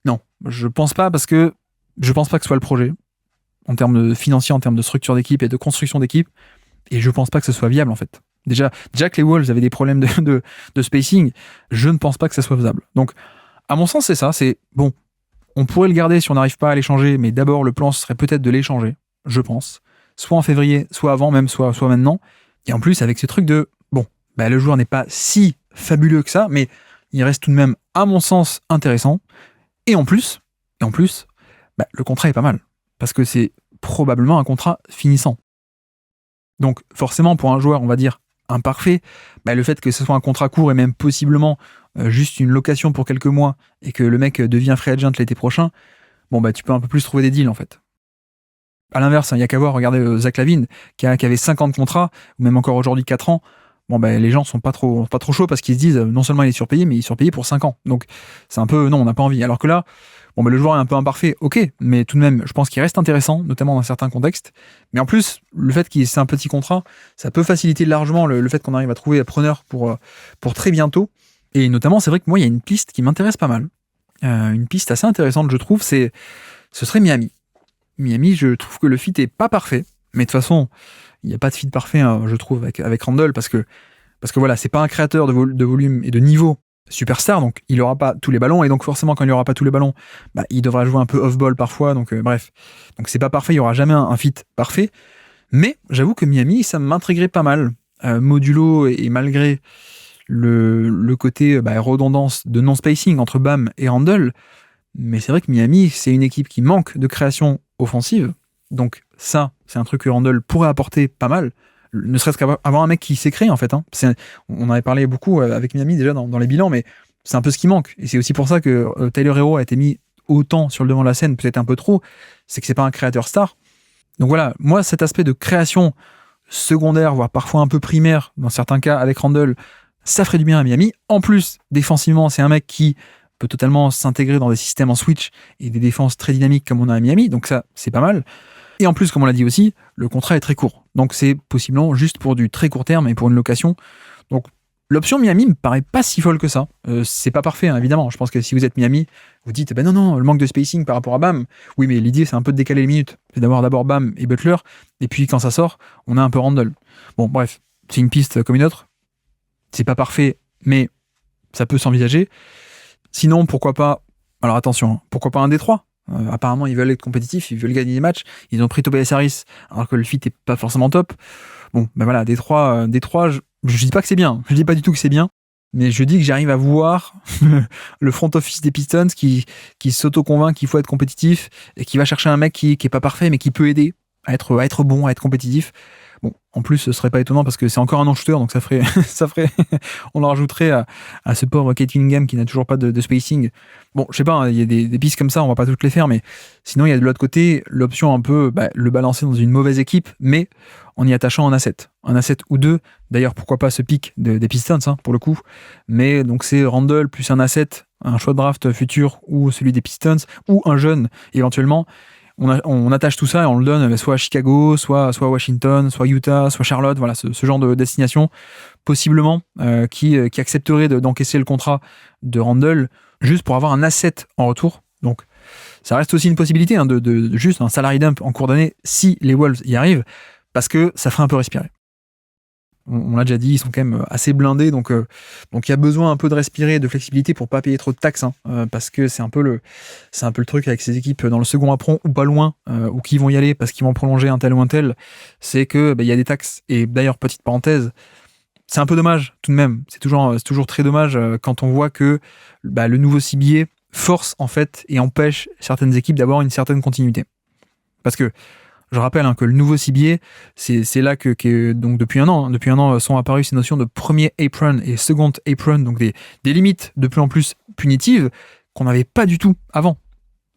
Non, je pense pas parce que je pense pas que ce soit le projet en termes de financier, en termes de structure d'équipe et de construction d'équipe. Et je pense pas que ce soit viable en fait. Déjà que les Wolves avaient des problèmes de spacing, je ne pense pas que ça soit faisable. Donc, à mon sens, c'est ça. C'est bon, on pourrait le garder si on n'arrive pas à l'échanger, mais d'abord, le plan serait peut-être de l'échanger, je pense. Soit en février, soit avant, même soit maintenant. Et en plus, avec ce truc de le joueur n'est pas si fabuleux que ça, mais il reste tout de même, à mon sens, intéressant. Et en plus, le contrat est pas mal. Parce que c'est probablement un contrat finissant. Donc forcément, pour un joueur, on va dire, imparfait, le fait que ce soit un contrat court et même possiblement juste une location pour quelques mois et que le mec devient free agent l'été prochain, tu peux un peu plus trouver des deals en fait. À l'inverse, il n'y a qu'à voir, regardez Zach LaVine qui avait 5 ans de contrat, ou même encore aujourd'hui 4 ans, les gens sont pas trop chauds parce qu'ils se disent non seulement il est surpayé, mais il est surpayé pour 5 ans. Donc c'est un peu, non, on n'a pas envie. Alors que là, le joueur est un peu imparfait, ok, mais tout de même, je pense qu'il reste intéressant, notamment dans certains contextes. Mais en plus, le fait qu'il ait un petit contrat, ça peut faciliter largement le fait qu'on arrive à trouver un preneur pour très bientôt. Et notamment, c'est vrai que moi, il y a une piste qui m'intéresse pas mal. Une piste assez intéressante, je trouve, ce serait Miami. Miami, je trouve que le fit est pas parfait, mais de toute façon, il n'y a pas de fit parfait, je trouve, avec Randle, parce que voilà, c'est pas un créateur de volume et de niveau superstar, donc il n'aura pas tous les ballons, et donc forcément quand il n'aura pas tous les ballons, il devra jouer un peu off-ball parfois, donc bref. Donc c'est pas parfait, il n'y aura jamais un fit parfait, mais j'avoue que Miami, ça m'intriguerait pas mal, modulo et malgré le côté redondance de non-spacing entre Bam et Randle, mais c'est vrai que Miami, c'est une équipe qui manque de création offensive, donc ça, c'est un truc que Randle pourrait apporter pas mal, ne serait-ce qu'avoir un mec qui sait créer en fait. On en avait parlé beaucoup avec Miami déjà dans les bilans, mais c'est un peu ce qui manque. Et c'est aussi pour ça que Tyler Herro a été mis autant sur le devant de la scène, peut-être un peu trop, c'est que c'est pas un créateur star. Donc voilà, moi cet aspect de création secondaire, voire parfois un peu primaire, dans certains cas avec Randle, ça ferait du bien à Miami. En plus, défensivement, c'est un mec qui peut totalement s'intégrer dans des systèmes en switch et des défenses très dynamiques comme on a à Miami, donc ça, c'est pas mal. Et en plus, comme on l'a dit aussi, le contrat est très court. Donc c'est possiblement juste pour du très court terme et pour une location. Donc l'option Miami me paraît pas si folle que ça. C'est pas parfait, hein, évidemment. Je pense que si vous êtes Miami, vous dites non, le manque de spacing par rapport à Bam. Oui, mais l'idée, c'est un peu de décaler les minutes. C'est d'avoir d'abord Bam et Butler, et puis quand ça sort, on a un peu Randle. Bon, bref, c'est une piste comme une autre. C'est pas parfait, mais ça peut s'envisager. Sinon, pourquoi pas... Alors attention, pourquoi pas un Détroit ? Apparemment, ils veulent être compétitifs, ils veulent gagner des matchs. Ils ont pris Tobias Harris, alors que le fit est pas forcément top. Bon, voilà, Détroit, je dis pas que c'est bien. Je dis pas du tout que c'est bien. Mais je dis que j'arrive à voir le front office des Pistons qui s'auto-convainc qu'il faut être compétitif et qui va chercher un mec qui est pas parfait, mais qui peut aider à être bon, à être compétitif. Bon, en plus, ce serait pas étonnant parce que c'est encore un non-shooter, donc ça ferait, on le rajouterait à ce pauvre Kate Cunningham qui n'a toujours pas de spacing. Bon, je sais pas, il y a des pistes comme ça, on va pas toutes les faire, mais sinon, il y a de l'autre côté l'option un peu, le balancer dans une mauvaise équipe, mais en y attachant un asset ou deux. D'ailleurs, pourquoi pas ce pic des Pistons, pour le coup. Mais donc, c'est Randle plus un asset, un choix de draft futur ou celui des Pistons, ou un jeune éventuellement. On attache tout ça et on le donne soit à Chicago, soit à Washington, soit Utah, soit Charlotte, voilà, ce genre de destination, possiblement, qui accepterait d'encaisser le contrat de Randle juste pour avoir un asset en retour. Donc, Ça reste aussi une possibilité de juste un salary dump en cours d'année si les Wolves y arrivent, parce que ça ferait un peu respirer. On l'a déjà dit, ils sont quand même assez blindés, donc il y a besoin un peu de respirer, de flexibilité pour pas payer trop de taxes, parce que c'est un peu le truc avec ces équipes dans le second apron ou pas loin, ou qui vont y aller parce qu'ils vont prolonger un tel ou un tel, c'est que il y a des taxes. Et d'ailleurs, petite parenthèse, c'est un peu dommage tout de même. C'est toujours très dommage quand on voit que le nouveau CBA force en fait et empêche certaines équipes d'avoir une certaine continuité. Parce que je rappelle que le nouveau CBA, c'est là que donc depuis un an sont apparues ces notions de premier apron et second apron, donc des limites de plus en plus punitives qu'on n'avait pas du tout avant.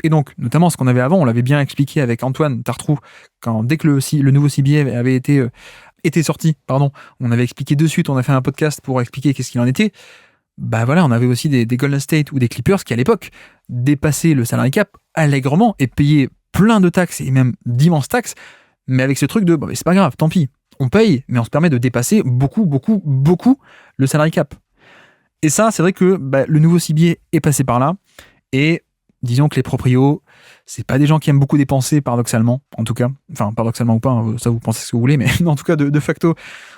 Et donc, notamment ce qu'on avait avant, on l'avait bien expliqué avec Antoine Tartrou, dès que le nouveau CBA avait été sorti, on avait expliqué de suite, on a fait un podcast pour expliquer qu'est-ce qu'il en était. On avait aussi des Golden State ou des Clippers qui à l'époque dépassaient le salary cap allègrement et payaient plein de taxes et même d'immenses taxes, mais avec ce truc de c'est pas grave, tant pis, on paye, mais on se permet de dépasser beaucoup le salary cap. Et ça, c'est vrai que le nouveau CBA est passé par là, et disons que les proprios, c'est pas des gens qui aiment beaucoup dépenser, paradoxalement, en tout cas, enfin paradoxalement ou pas, ça vous pensez ce que vous voulez, mais en tout cas de facto,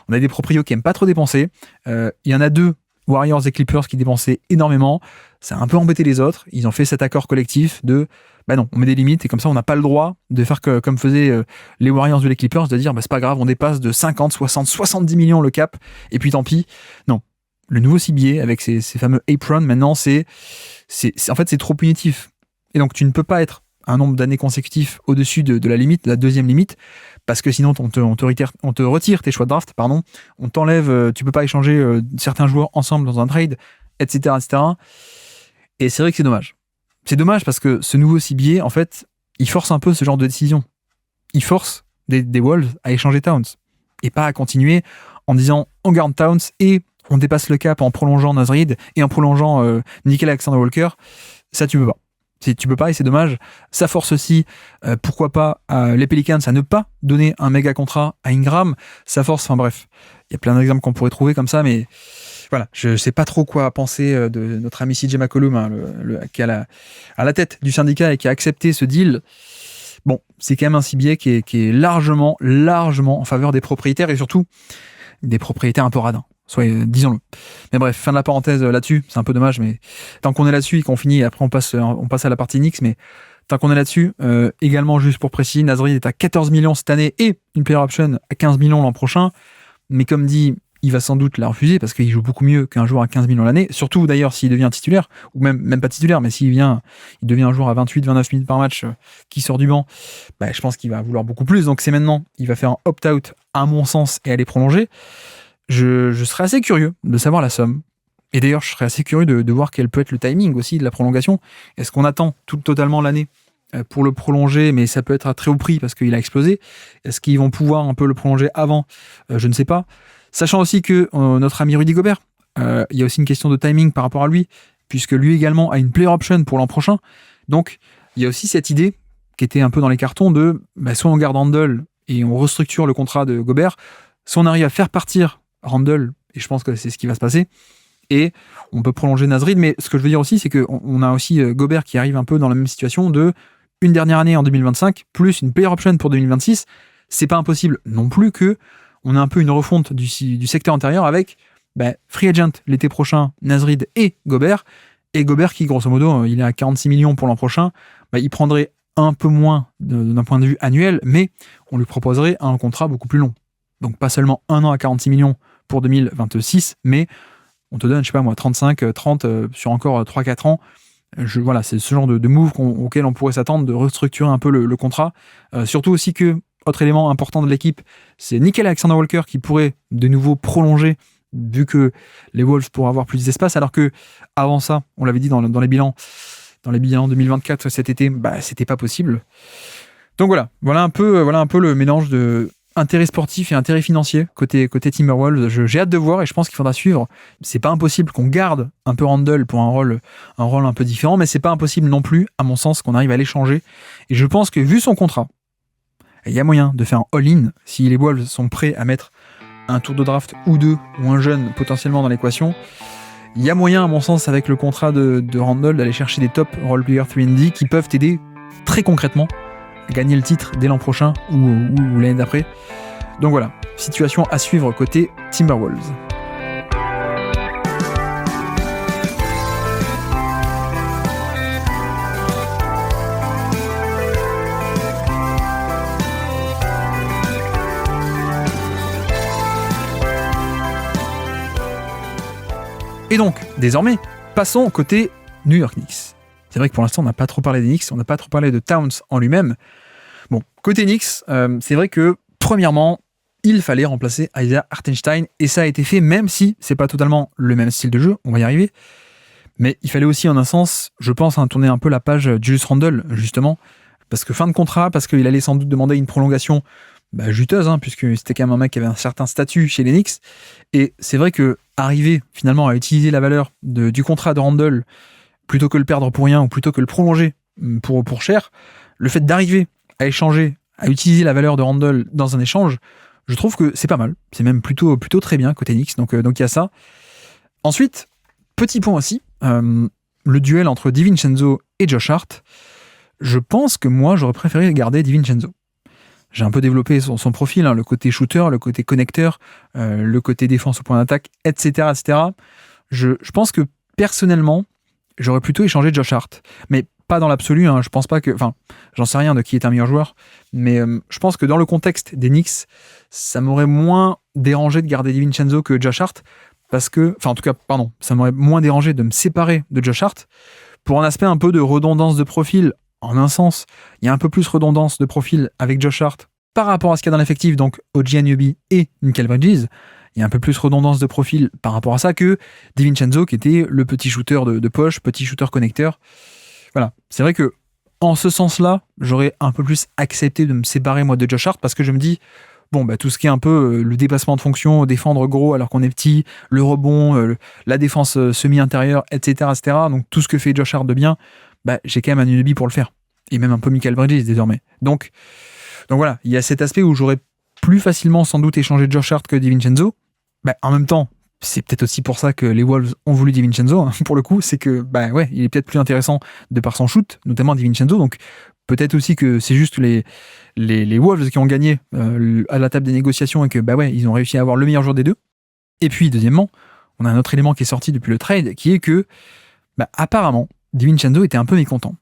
on a des proprios qui aiment pas trop dépenser. Il y en a deux, Warriors et Clippers, qui dépensaient énormément. Ça a un peu embêté les autres. Ils ont fait cet accord collectif de non, on met des limites et comme ça on n'a pas le droit de faire comme faisaient les Warriors ou les Clippers, de dire c'est pas grave, on dépasse de 50, 60, 70 millions le cap et puis tant pis. Non, le nouveau CBA avec ces fameux aprons, maintenant c'est trop punitif. Et donc tu ne peux pas être un nombre d'années consécutifs au-dessus de la limite, la deuxième limite, parce que sinon on te retire tes choix de draft, on t'enlève, tu peux pas échanger certains joueurs ensemble dans un trade, etc., etc. Et c'est vrai que c'est dommage. C'est dommage parce que ce nouveau CBA, en fait, il force un peu ce genre de décision. Il force des Wolves à échanger Towns et pas à continuer en disant on garde Towns et on dépasse le cap en prolongeant Naz Reid et en prolongeant Nickel Alexander-Walker. Ça, tu peux pas. Tu peux pas et c'est dommage. Ça force aussi, pourquoi pas, les Pelicans à ne pas donner un méga contrat à Ingram. Ça force, enfin bref, il y a plein d'exemples qu'on pourrait trouver comme ça, mais voilà, je sais pas trop quoi penser de notre ami CJ McCollum, qui est à la tête du syndicat et qui a accepté ce deal. Bon, c'est quand même un CBA qui est largement en faveur des propriétaires et surtout des propriétaires un peu radins. Disons-le. Mais bref, fin de la parenthèse là-dessus, c'est un peu dommage, mais tant qu'on est là-dessus et qu'on finit, après on passe à la partie Knicks, mais tant qu'on est là-dessus, également juste pour préciser, Naz Reid est à 14 millions cette année et une player option à 15 millions l'an prochain, mais comme dit, il va sans doute la refuser parce qu'il joue beaucoup mieux qu'un joueur à 15 millions l'année, surtout d'ailleurs s'il devient titulaire, ou même pas titulaire, mais s'il devient un joueur à 28-29 minutes par match qui sort du banc, je pense qu'il va vouloir beaucoup plus, donc c'est maintenant, il va faire un opt-out à mon sens et aller prolonger. Je serais assez curieux de savoir la somme. Et d'ailleurs, je serais assez curieux de voir quel peut être le timing aussi de la prolongation. Est-ce qu'on attend totalement l'année pour le prolonger, mais ça peut être à très haut prix parce qu'il a explosé? Est-ce qu'ils vont pouvoir un peu le prolonger avant? Je ne sais pas. Sachant aussi que notre ami Rudy Gobert, il y a aussi une question de timing par rapport à lui, puisque lui également a une player option pour l'an prochain. Donc, il y a aussi cette idée qui était un peu dans les cartons de soit on garde Randle et on restructure le contrat de Gobert, soit on arrive à faire partir Randle, et je pense que c'est ce qui va se passer, et on peut prolonger Naz Reid, mais ce que je veux dire aussi, c'est qu'on a aussi Gobert qui arrive un peu dans la même situation de une dernière année en 2025, plus une player option pour 2026. C'est pas impossible non plus que on a un peu une refonte du secteur intérieur avec free agent l'été prochain, Naz Reid et Gobert qui, grosso modo, il est à 46 millions pour l'an prochain, il prendrait un peu moins d'un point de vue annuel, mais on lui proposerait un contrat beaucoup plus long. Donc pas seulement 1 an à 46 millions pour 2026, mais on te donne, 35, 30 sur encore 3-4 ans. Voilà, c'est ce genre de move auquel on pourrait s'attendre, de restructurer un peu le contrat. Surtout aussi que, autre élément important de l'équipe, c'est Nickel Alexander-Walker qui pourrait de nouveau prolonger, vu que les Wolves pourraient avoir plus d'espace, alors que avant ça, on l'avait dit dans les bilans 2024 cet été, c'était pas possible. Donc voilà un peu le mélange de intérêt sportif et intérêt financier côté Timberwolves. J'ai hâte de voir et je pense qu'il faudra suivre. C'est pas impossible qu'on garde un peu Randle pour un rôle un peu différent, mais c'est pas impossible non plus, à mon sens, qu'on arrive à l'échanger. Et je pense que vu son contrat, il y a moyen de faire un all-in si les Wolves sont prêts à mettre un tour de draft ou deux, ou un jeune potentiellement dans l'équation. Il y a moyen, à mon sens, avec le contrat de Randle, d'aller chercher des top role players 3&D qui peuvent t'aider très concrètement à gagner le titre dès l'an prochain ou l'année d'après. Donc voilà, situation à suivre côté Timberwolves. Et donc, désormais, passons au côté New York Knicks. C'est vrai que pour l'instant, on n'a pas trop parlé des Knicks, on n'a pas trop parlé de Towns en lui-même. Bon, côté Knicks, c'est vrai que, premièrement, il fallait remplacer Isaiah Hartenstein, et ça a été fait, même si c'est pas totalement le même style de jeu, on va y arriver. Mais il fallait aussi, en un sens, je pense, tourner un peu la page Julius Randle, justement, parce que fin de contrat, parce qu'il allait sans doute demander une prolongation juteuse, puisque c'était quand même un mec qui avait un certain statut chez les Knicks. Et c'est vrai que arriver finalement à utiliser la valeur du contrat de Randle plutôt que le perdre pour rien ou plutôt que le prolonger pour cher, le fait d'arriver à échanger, à utiliser la valeur de Randle dans un échange, je trouve que c'est pas mal. C'est même plutôt très bien côté Knicks. Donc il y a ça. Ensuite, petit point aussi, le duel entre DiVincenzo et Josh Hart. Je pense que moi, j'aurais préféré garder DiVincenzo. J'ai un peu développé son profil, le côté shooter, le côté connecteur, le côté défense au point d'attaque, etc. etc. Je pense que personnellement, j'aurais plutôt échangé Josh Hart. Mais pas dans l'absolu, je pense pas que... Enfin, j'en sais rien de qui est un meilleur joueur, mais je pense que dans le contexte des Knicks, ça m'aurait moins dérangé de garder DiVincenzo que Josh Hart, parce que... Enfin, en tout cas, pardon, ça m'aurait moins dérangé de me séparer de Josh Hart, pour un aspect un peu de redondance de profil. En un sens, il y a un peu plus redondance de profil avec Josh Hart par rapport à ce qu'il y a dans l'effectif, donc OG Anunoby et Mikal Bridges. Il y a un peu plus redondance de profil par rapport à ça que DiVincenzo, qui était le petit shooter de poche, petit shooter connecteur. Voilà, c'est vrai que en ce sens-là, j'aurais un peu plus accepté de me séparer moi de Josh Hart, parce que je me dis, tout ce qui est un peu le dépassement de fonction, défendre gros alors qu'on est petit, le rebond, la défense semi-intérieure, etc., etc. Donc tout ce que fait Josh Hart de bien, j'ai quand même Anunoby pour le faire. Et même un peu Mikal Bridges désormais. Donc voilà, il y a cet aspect où j'aurais plus facilement sans doute échangé Josh Hart que DiVincenzo. En même temps, c'est peut-être aussi pour ça que les Wolves ont voulu DiVincenzo, pour le coup, c'est que il est peut-être plus intéressant de par son shoot, notamment DiVincenzo. Donc peut-être aussi que c'est juste les Wolves qui ont gagné à la table des négociations et que ils ont réussi à avoir le meilleur joueur des deux. Et puis deuxièmement, on a un autre élément qui est sorti depuis le trade, qui est que apparemment DiVincenzo était un peu mécontent,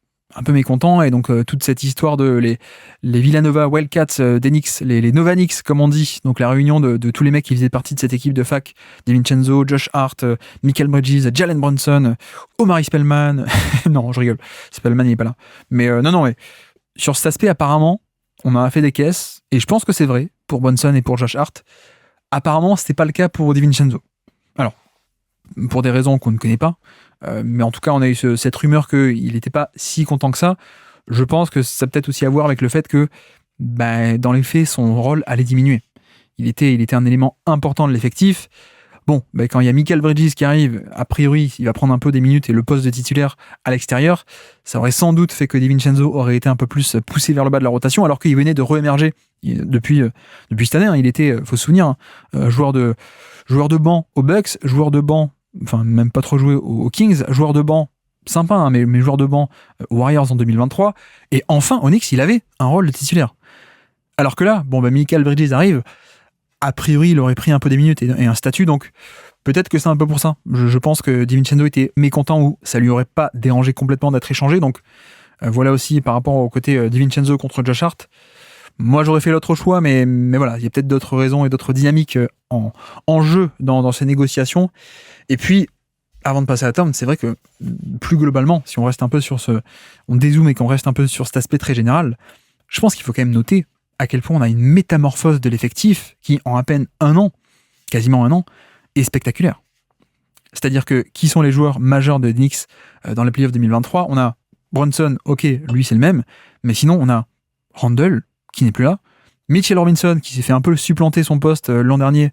et donc toute cette histoire de les Villanova Wildcats des Knicks, les Nova Knicks comme on dit, donc la réunion de tous les mecs qui faisaient partie de cette équipe de fac, DiVincenzo, Josh Hart, Mikal Bridges, Jalen Brunson, Omari Spellman, non je rigole, Spellman il est pas là, mais mais sur cet aspect apparemment on a fait des caisses, et je pense que c'est vrai pour Brunson et pour Josh Hart. Apparemment c'était pas le cas pour DiVincenzo. Alors pour des raisons qu'on ne connaît pas, mais en tout cas on a eu cette rumeur qu'il n'était pas si content que ça. Je pense que ça a peut-être aussi à voir avec le fait que dans les faits son rôle allait diminuer. Il était un élément important de l'effectif. Quand il y a Mikal Bridges qui arrive, a priori il va prendre un peu des minutes et le poste de titulaire à l'extérieur, ça aurait sans doute fait que DiVincenzo aurait été un peu plus poussé vers le bas de la rotation, alors qu'il venait de re-émerger depuis cette année. Il était, faut se souvenir, joueur de banc aux Bucks, joueur de banc, enfin même pas trop joué aux Kings, joueur de banc sympa, mais joueur de banc aux Warriors en 2023, et enfin au Knicks il avait un rôle de titulaire. Alors que là, Mikal Bridges arrive, a priori il aurait pris un peu des minutes et un statut, donc peut-être que c'est un peu pour ça. Je pense que DiVincenzo était mécontent, ou ça lui aurait pas dérangé complètement d'être échangé, donc voilà aussi par rapport au côté DiVincenzo contre Josh Hart. Moi j'aurais fait l'autre choix, mais voilà, il y a peut-être d'autres raisons et d'autres dynamiques en jeu dans ces négociations. Et puis, avant de passer à Tom, c'est vrai que plus globalement, si on reste un peu on dézoome et qu'on reste un peu sur cet aspect très général, je pense qu'il faut quand même noter à quel point on a une métamorphose de l'effectif qui, en à peine quasiment un an, est spectaculaire. C'est-à-dire que qui sont les joueurs majeurs de Knicks dans les playoffs 2023 ? On a Brunson, ok, lui c'est le même, mais sinon on a Randle, qui n'est plus là, Mitchell Robinson, qui s'est fait un peu supplanter son poste l'an dernier.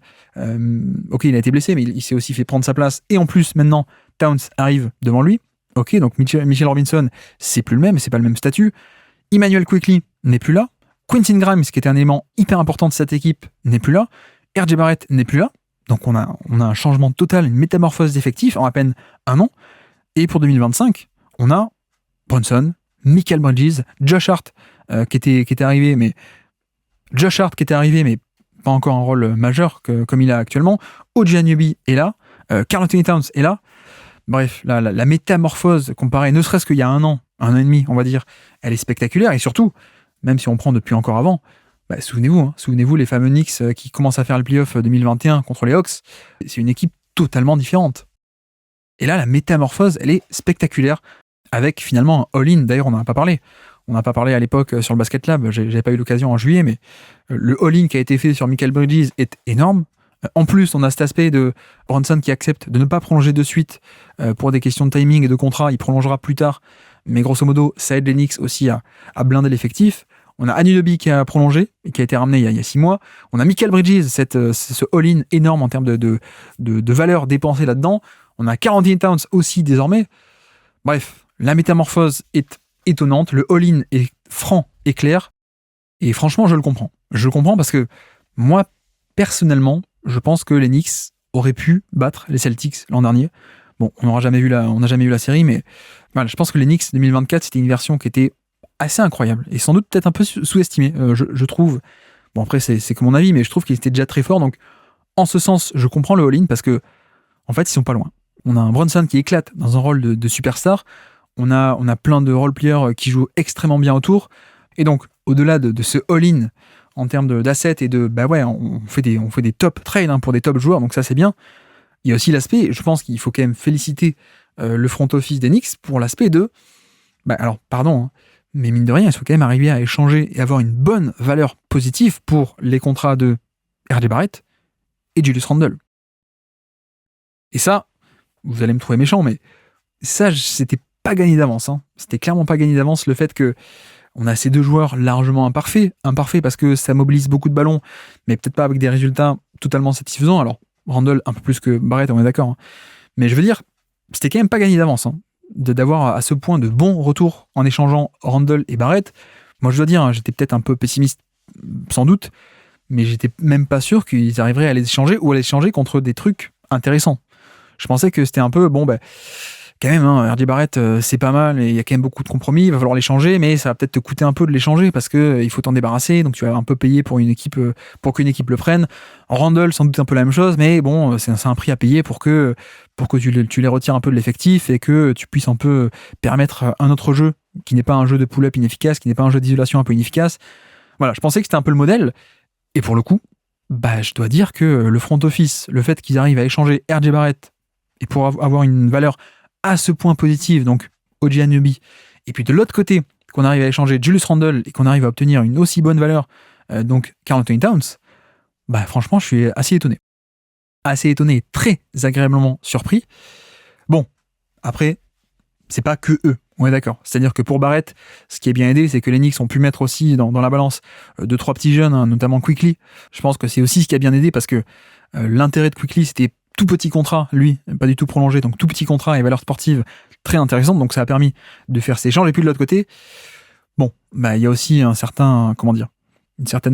Ok, il a été blessé, mais il s'est aussi fait prendre sa place. Et en plus, maintenant, Towns arrive devant lui. Ok, donc Mitchell Robinson, c'est plus le même, c'est pas le même statut. Immanuel Quickley n'est plus là. Quentin Grimes, qui était un élément hyper important de cette équipe, n'est plus là. RJ Barrett n'est plus là. Donc on a un changement total, une métamorphose d'effectifs en à peine un an. Et pour 2025, on a Brunson, Mikal Bridges, Josh Hart qui était arrivé, mais pas encore un rôle majeur comme il a actuellement. OG Anunoby est là, Karl Anthony Towns est là. Bref, la métamorphose comparée, ne serait-ce qu'il y a un an et demi, on va dire, elle est spectaculaire. Et surtout, même si on prend depuis encore avant, souvenez-vous les fameux Knicks qui commencent à faire le playoff 2021 contre les Hawks. C'est une équipe totalement différente. Et là, la métamorphose, elle est spectaculaire, avec finalement un all-in. D'ailleurs, on n'en a pas parlé. On n'a pas parlé à l'époque sur le Basket Lab, j'avais pas eu l'occasion en juillet, mais le all-in qui a été fait sur Mikal Bridges est énorme. En plus, on a cet aspect de Brunson qui accepte de ne pas prolonger de suite pour des questions de timing et de contrat. Il prolongera plus tard, mais grosso modo, ça aide les Knicks aussi à blinder l'effectif. On a Anunoby qui a prolongé et qui a été ramené il y a 6 mois. On a Mikal Bridges, ce all-in énorme en termes de valeur dépensée là-dedans. On a Karl Anthony Towns aussi désormais. Bref, la métamorphose est étonnante. Le all-in est franc et clair. Et franchement, je le comprends. Je le comprends parce que moi, personnellement, je pense que les Knicks auraient pu battre les Celtics l'an dernier. Bon, on n'a jamais vu la série, mais voilà, je pense que les Knicks 2024, c'était une version qui était assez incroyable et sans doute peut-être un peu sous-estimée, je trouve. Bon, après, c'est que mon avis, mais je trouve qu'ils étaient déjà très forts. Donc, en ce sens, je comprends le all-in parce que, en fait, ils sont pas loin. On a un Brunson qui éclate dans un rôle de superstar. On a plein de role-players qui jouent extrêmement bien autour. Et donc, au-delà de ce all-in en termes d'assets et on fait des top trades pour des top joueurs, donc ça c'est bien. Il y a aussi l'aspect, je pense qu'il faut quand même féliciter le front office des Knicks pour l'aspect de, alors pardon, mais mine de rien, ils sont quand même arrivés à échanger et avoir une bonne valeur positive pour les contrats de R.J. Barrett et Julius Randle. Et ça, vous allez me trouver méchant, mais ça, c'était pas gagné d'avance. C'était clairement pas gagné d'avance le fait que on a ces deux joueurs largement imparfaits parce que ça mobilise beaucoup de ballons, mais peut-être pas avec des résultats totalement satisfaisants. Alors, Randle un peu plus que Barrett, on est d'accord. Mais je veux dire, c'était quand même pas gagné d'avance d'avoir à ce point de bons retours en échangeant Randle et Barrett. Moi, je dois dire, j'étais peut-être un peu pessimiste, sans doute, mais j'étais même pas sûr qu'ils arriveraient à les échanger ou à les échanger contre des trucs intéressants. Je pensais que c'était un peu, quand même, R.J. Barrett, c'est pas mal, et il y a quand même beaucoup de compromis, il va falloir l'échanger, mais ça va peut-être te coûter un peu de l'échanger, parce qu'il faut t'en débarrasser, donc tu vas un peu payer pour qu'une équipe le prenne. Randle, sans doute un peu la même chose, mais bon, c'est un prix à payer pour que tu les retires un peu de l'effectif, et que tu puisses un peu permettre un autre jeu, qui n'est pas un jeu de pull-up inefficace, qui n'est pas un jeu d'isolation un peu inefficace. Voilà, je pensais que c'était un peu le modèle, et pour le coup, je dois dire que le front office, le fait qu'ils arrivent à échanger R.J. Barrett, et pour avoir une valeur à ce point positif, donc OG Anunoby, et puis de l'autre côté, qu'on arrive à échanger Julius Randle et qu'on arrive à obtenir une aussi bonne valeur, donc Karl Anthony Towns, franchement, je suis assez étonné. Assez étonné et très agréablement surpris. Bon, après, c'est pas que eux, on est d'accord. C'est-à-dire que pour Barrett, ce qui est bien aidé, c'est que les Knicks ont pu mettre aussi dans la balance 2-3 petits jeunes, notamment Quickley. Je pense que c'est aussi ce qui a bien aidé parce que l'intérêt de Quickley, c'était tout petit contrat, lui, pas du tout prolongé, donc tout petit contrat et valeur sportive très intéressante, donc ça a permis de faire ces échanges. Et puis de l'autre côté, il y a aussi une certaine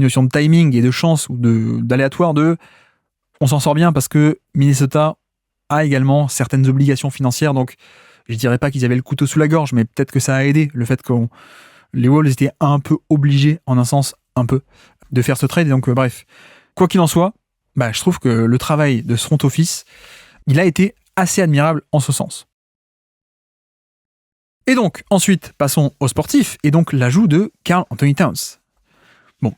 notion de timing et de chance ou d'aléatoire on s'en sort bien parce que Minnesota a également certaines obligations financières, donc je dirais pas qu'ils avaient le couteau sous la gorge, mais peut-être que ça a aidé le fait que les Wolves étaient un peu obligés, en un sens un peu, de faire ce trade. Et donc bref, quoi qu'il en soit, je trouve que le travail de ce front office, il a été assez admirable en ce sens. Et donc, ensuite, passons aux sportifs, et donc l'ajout de Karl Anthony Towns. Bon,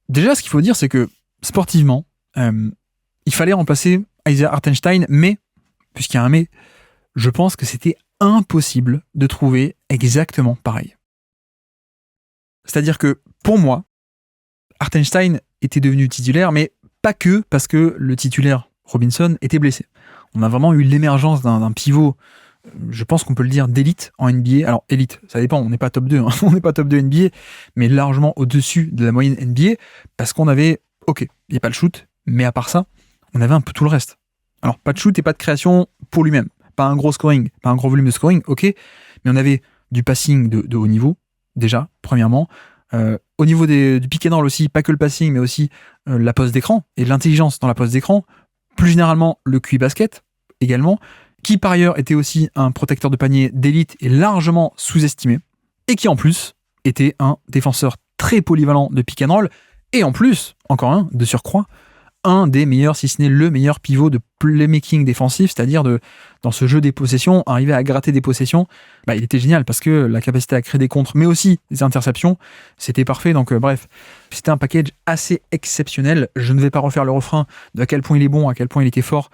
déjà, ce qu'il faut dire, c'est que sportivement, il fallait remplacer Isaiah Hartenstein, mais, puisqu'il y a un mais, je pense que c'était impossible de trouver exactement pareil. C'est-à-dire que, pour moi, Hartenstein était devenu titulaire, mais pas que parce que le titulaire Robinson était blessé. On a vraiment eu l'émergence d'un pivot, je pense qu'on peut le dire, d'élite en NBA. Alors, élite, ça dépend, on n'est pas top 2, on n'est pas top 2 NBA, mais largement au-dessus de la moyenne NBA, parce qu'on avait, il n'y a pas le shoot, mais à part ça, on avait un peu tout le reste. Alors, pas de shoot et pas de création pour lui-même. Pas un gros scoring, pas un gros volume de scoring, mais on avait du passing de haut niveau, déjà, premièrement. Au niveau du pick and roll aussi, pas que le passing, mais aussi la pose d'écran et l'intelligence dans la pose d'écran. Plus généralement, le QI basket, également, qui par ailleurs était aussi un protecteur de panier d'élite et largement sous-estimé, et qui en plus était un défenseur très polyvalent de pick and roll, et en plus, encore un, de surcroît, un des meilleurs, si ce n'est le meilleur pivot de playmaking défensif, c'est-à-dire dans ce jeu des possessions, arriver à gratter des possessions, il était génial parce que la capacité à créer des contres, mais aussi des interceptions, c'était parfait. Donc bref, c'était un package assez exceptionnel. Je ne vais pas refaire le refrain de à quel point il est bon, à quel point il était fort.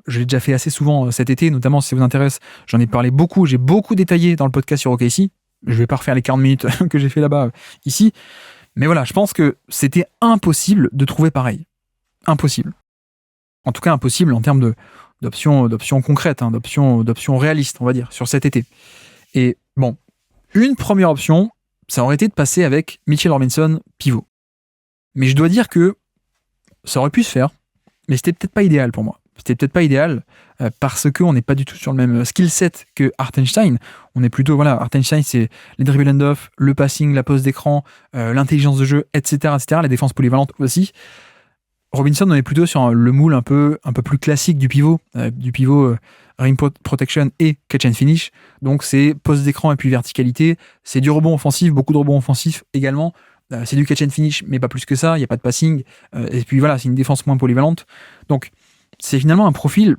Je l'ai déjà fait assez souvent cet été, notamment si ça vous intéresse. J'en ai parlé beaucoup, j'ai beaucoup détaillé dans le podcast sur OKC. Je vais pas refaire les 40 minutes que j'ai fait là-bas, ici. Mais voilà, je pense que c'était impossible de trouver pareil. Impossible. En tout cas, impossible en termes d'options concrètes, d'options réalistes, on va dire, sur cet été. Et bon, une première option, ça aurait été de passer avec Mitchell Robinson, pivot. Mais je dois dire que ça aurait pu se faire, mais c'était peut-être pas idéal pour moi. C'était peut-être pas idéal parce qu'on n'est pas du tout sur le même skill set que Hartenstein. On est plutôt, Hartenstein, c'est les dribble and-off, le passing, la pose d'écran, l'intelligence de jeu, etc., la défense polyvalente aussi. Robinson, on est plutôt sur le moule un peu plus classique du pivot rim protection et catch and finish. Donc c'est pose d'écran et puis verticalité. C'est du rebond offensif, beaucoup de rebonds offensifs également. C'est du catch and finish, mais pas plus que ça. Il n'y a pas de passing. Et puis voilà, c'est une défense moins polyvalente. Donc c'est finalement un profil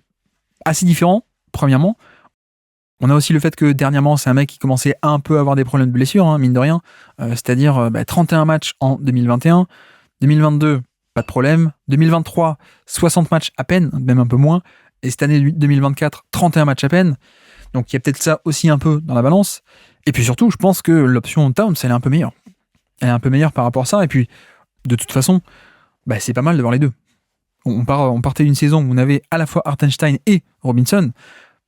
assez différent, premièrement. On a aussi le fait que dernièrement, c'est un mec qui commençait un peu à avoir des problèmes de blessure, mine de rien. C'est-à-dire 31 matchs en 2021. 2022, pas de problème. 2023, 60 matchs à peine, même un peu moins. Et cette année 2024, 31 matchs à peine. Donc il y a peut-être ça aussi un peu dans la balance. Et puis surtout, je pense que l'option Towns, elle est un peu meilleure. Elle est un peu meilleure par rapport à ça. Et puis, de toute façon, c'est pas mal de voir les deux. On partait d'une saison où on avait à la fois Hartenstein et Robinson.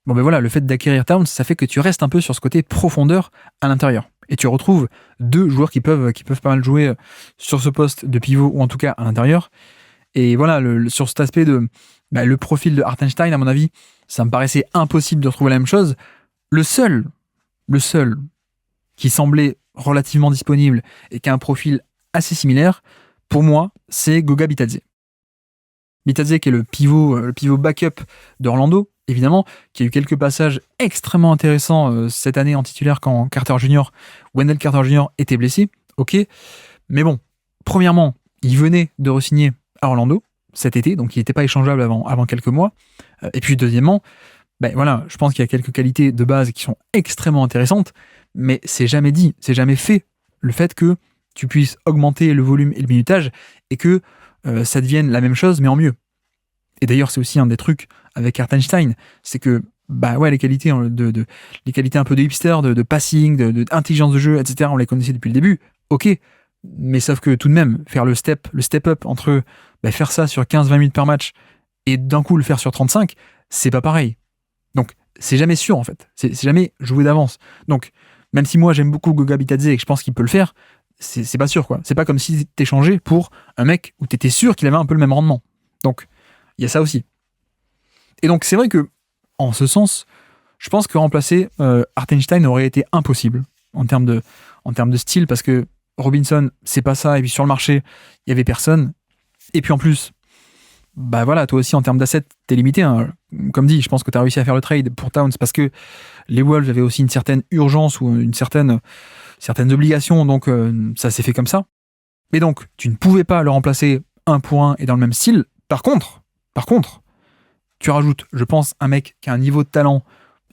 Le fait d'acquérir Towns, ça fait que tu restes un peu sur ce côté profondeur à l'intérieur. Et tu retrouves deux joueurs qui peuvent pas mal jouer sur ce poste de pivot, ou en tout cas à l'intérieur. Et voilà, sur cet aspect de le profil de Hartenstein, à mon avis, ça me paraissait impossible de retrouver la même chose. Le seul qui semblait relativement disponible et qui a un profil assez similaire, pour moi, c'est Goga Bitadze. Bitadze qui est le pivot backup d'Orlando, évidemment, qui a eu quelques passages extrêmement intéressants cette année en titulaire quand Wendell Carter Jr. était blessé. Ok, mais bon, premièrement, il venait de re-signer à Orlando cet été, donc il n'était pas échangeable avant quelques mois. Et puis deuxièmement, je pense qu'il y a quelques qualités de base qui sont extrêmement intéressantes, mais c'est jamais dit, c'est jamais fait le fait que tu puisses augmenter le volume et le minutage et que ça devienne la même chose mais en mieux. Et d'ailleurs, c'est aussi un des trucs avec Hartenstein, c'est que les qualités les qualités un peu de hipster, de passing, d'intelligence de jeu, etc., on les connaissait depuis le début, ok, mais sauf que tout de même, faire le step up entre faire ça sur 15-20 minutes par match et d'un coup le faire sur 35, c'est pas pareil. Donc, c'est jamais sûr en fait, c'est jamais joué d'avance. Donc, même si moi j'aime beaucoup Goga Bitadze et que je pense qu'il peut le faire, c'est pas sûr quoi. C'est pas comme si t'échangeais pour un mec où t'étais sûr qu'il avait un peu le même rendement. Donc, il y a ça aussi. Et donc, c'est vrai que, en ce sens, je pense que remplacer Hartenstein aurait été impossible en termes de style, parce que Robinson, c'est pas ça, et puis sur le marché, il y avait personne. Et puis en plus, toi aussi, en termes d'assets, t'es limité. Comme dit, je pense que t'as réussi à faire le trade pour Towns parce que les Wolves avaient aussi une certaine urgence ou une certaine obligation, donc ça s'est fait comme ça. Et donc, tu ne pouvais pas le remplacer un pour un et dans le même style. Par contre, tu rajoutes, je pense, un mec qui a un niveau de talent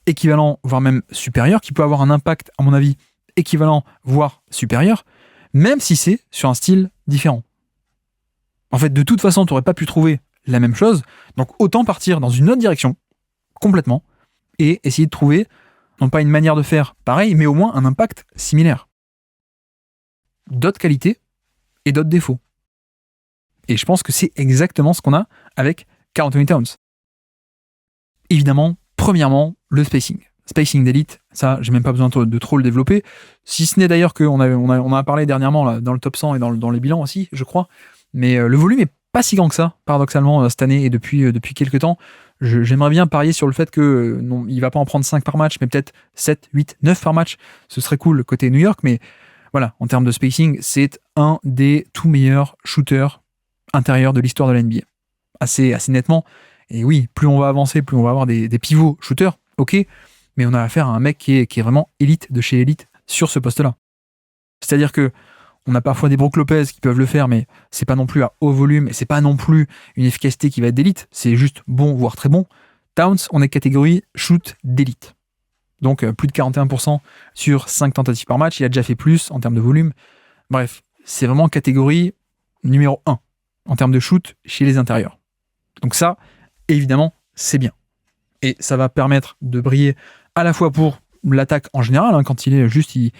équivalent, voire même supérieur, qui peut avoir un impact, à mon avis, équivalent, voire supérieur, même si c'est sur un style différent. En fait, de toute façon, tu n'aurais pas pu trouver la même chose, donc autant partir dans une autre direction, complètement, et essayer de trouver, non pas une manière de faire pareil, mais au moins un impact similaire. D'autres qualités et d'autres défauts. Et je pense que c'est exactement ce qu'on a avec Karl Anthony Towns. Évidemment, premièrement, le spacing. Spacing d'élite, ça, j'ai même pas besoin de trop le développer. Si ce n'est d'ailleurs qu'on a parlé dernièrement là, dans le top 100 et dans les bilans aussi, je crois. Mais le volume est pas si grand que ça, paradoxalement, cette année et depuis quelques temps. J'aimerais bien parier sur le fait que non, il va pas en prendre 5 par match, mais peut-être 7, 8, 9 par match. Ce serait cool côté New York, mais voilà, en termes de spacing, c'est un des tout meilleurs shooters intérieurs de l'histoire de la NBA. Assez nettement. Et oui, plus on va avancer, plus on va avoir des pivots shooters, ok, mais on a affaire à un mec qui est vraiment élite de chez élite sur ce poste-là. C'est-à-dire que on a parfois des Brook Lopez qui peuvent le faire, mais c'est pas non plus à haut volume et c'est pas non plus une efficacité qui va être d'élite, c'est juste bon, voire très bon. Towns, on est catégorie shoot d'élite. Donc plus de 41% sur 5 tentatives par match, il a déjà fait plus en termes de volume. Bref, c'est vraiment catégorie numéro 1 en termes de shoot chez les intérieurs. Donc ça, évidemment, c'est bien. Et ça va permettre de briller à la fois pour l'attaque en général, hein, quand il est juste, il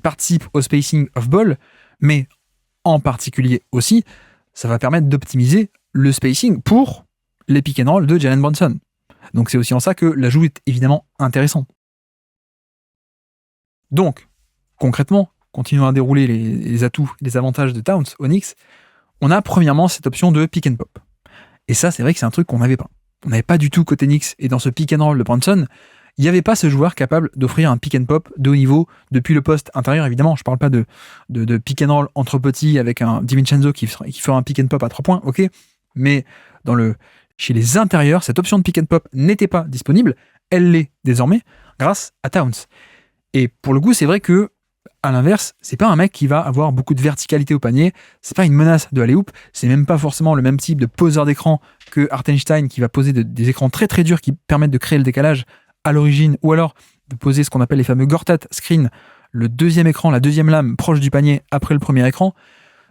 participe au spacing of ball, mais en particulier aussi, ça va permettre d'optimiser le spacing pour les pick and roll de Jalen Brunson. Donc c'est aussi en ça que l'ajout est évidemment intéressant. Donc, concrètement, continuons à dérouler les atouts, les avantages de Towns au Knicks, on a premièrement cette option de pick and pop. Et ça, c'est vrai que c'est un truc qu'on n'avait pas. On n'avait pas du tout côté Knicks, et dans ce pick and roll de Brunson, il n'y avait pas ce joueur capable d'offrir un pick and pop de haut niveau depuis le poste intérieur, évidemment. Je ne parle pas de pick and roll entre petits avec un DiVincenzo qui fera un pick and pop à 3 points, ok, mais chez les intérieurs, cette option de pick and pop n'était pas disponible. Elle l'est désormais grâce à Towns. Et pour le coup, c'est vrai que à l'inverse, c'est pas un mec qui va avoir beaucoup de verticalité au panier, c'est pas une menace de alley-oop, c'est même pas forcément le même type de poseur d'écran que Hartenstein qui va poser des écrans très très durs qui permettent de créer le décalage à l'origine, ou alors de poser ce qu'on appelle les fameux Gortat screen, le deuxième écran, la deuxième lame proche du panier après le premier écran.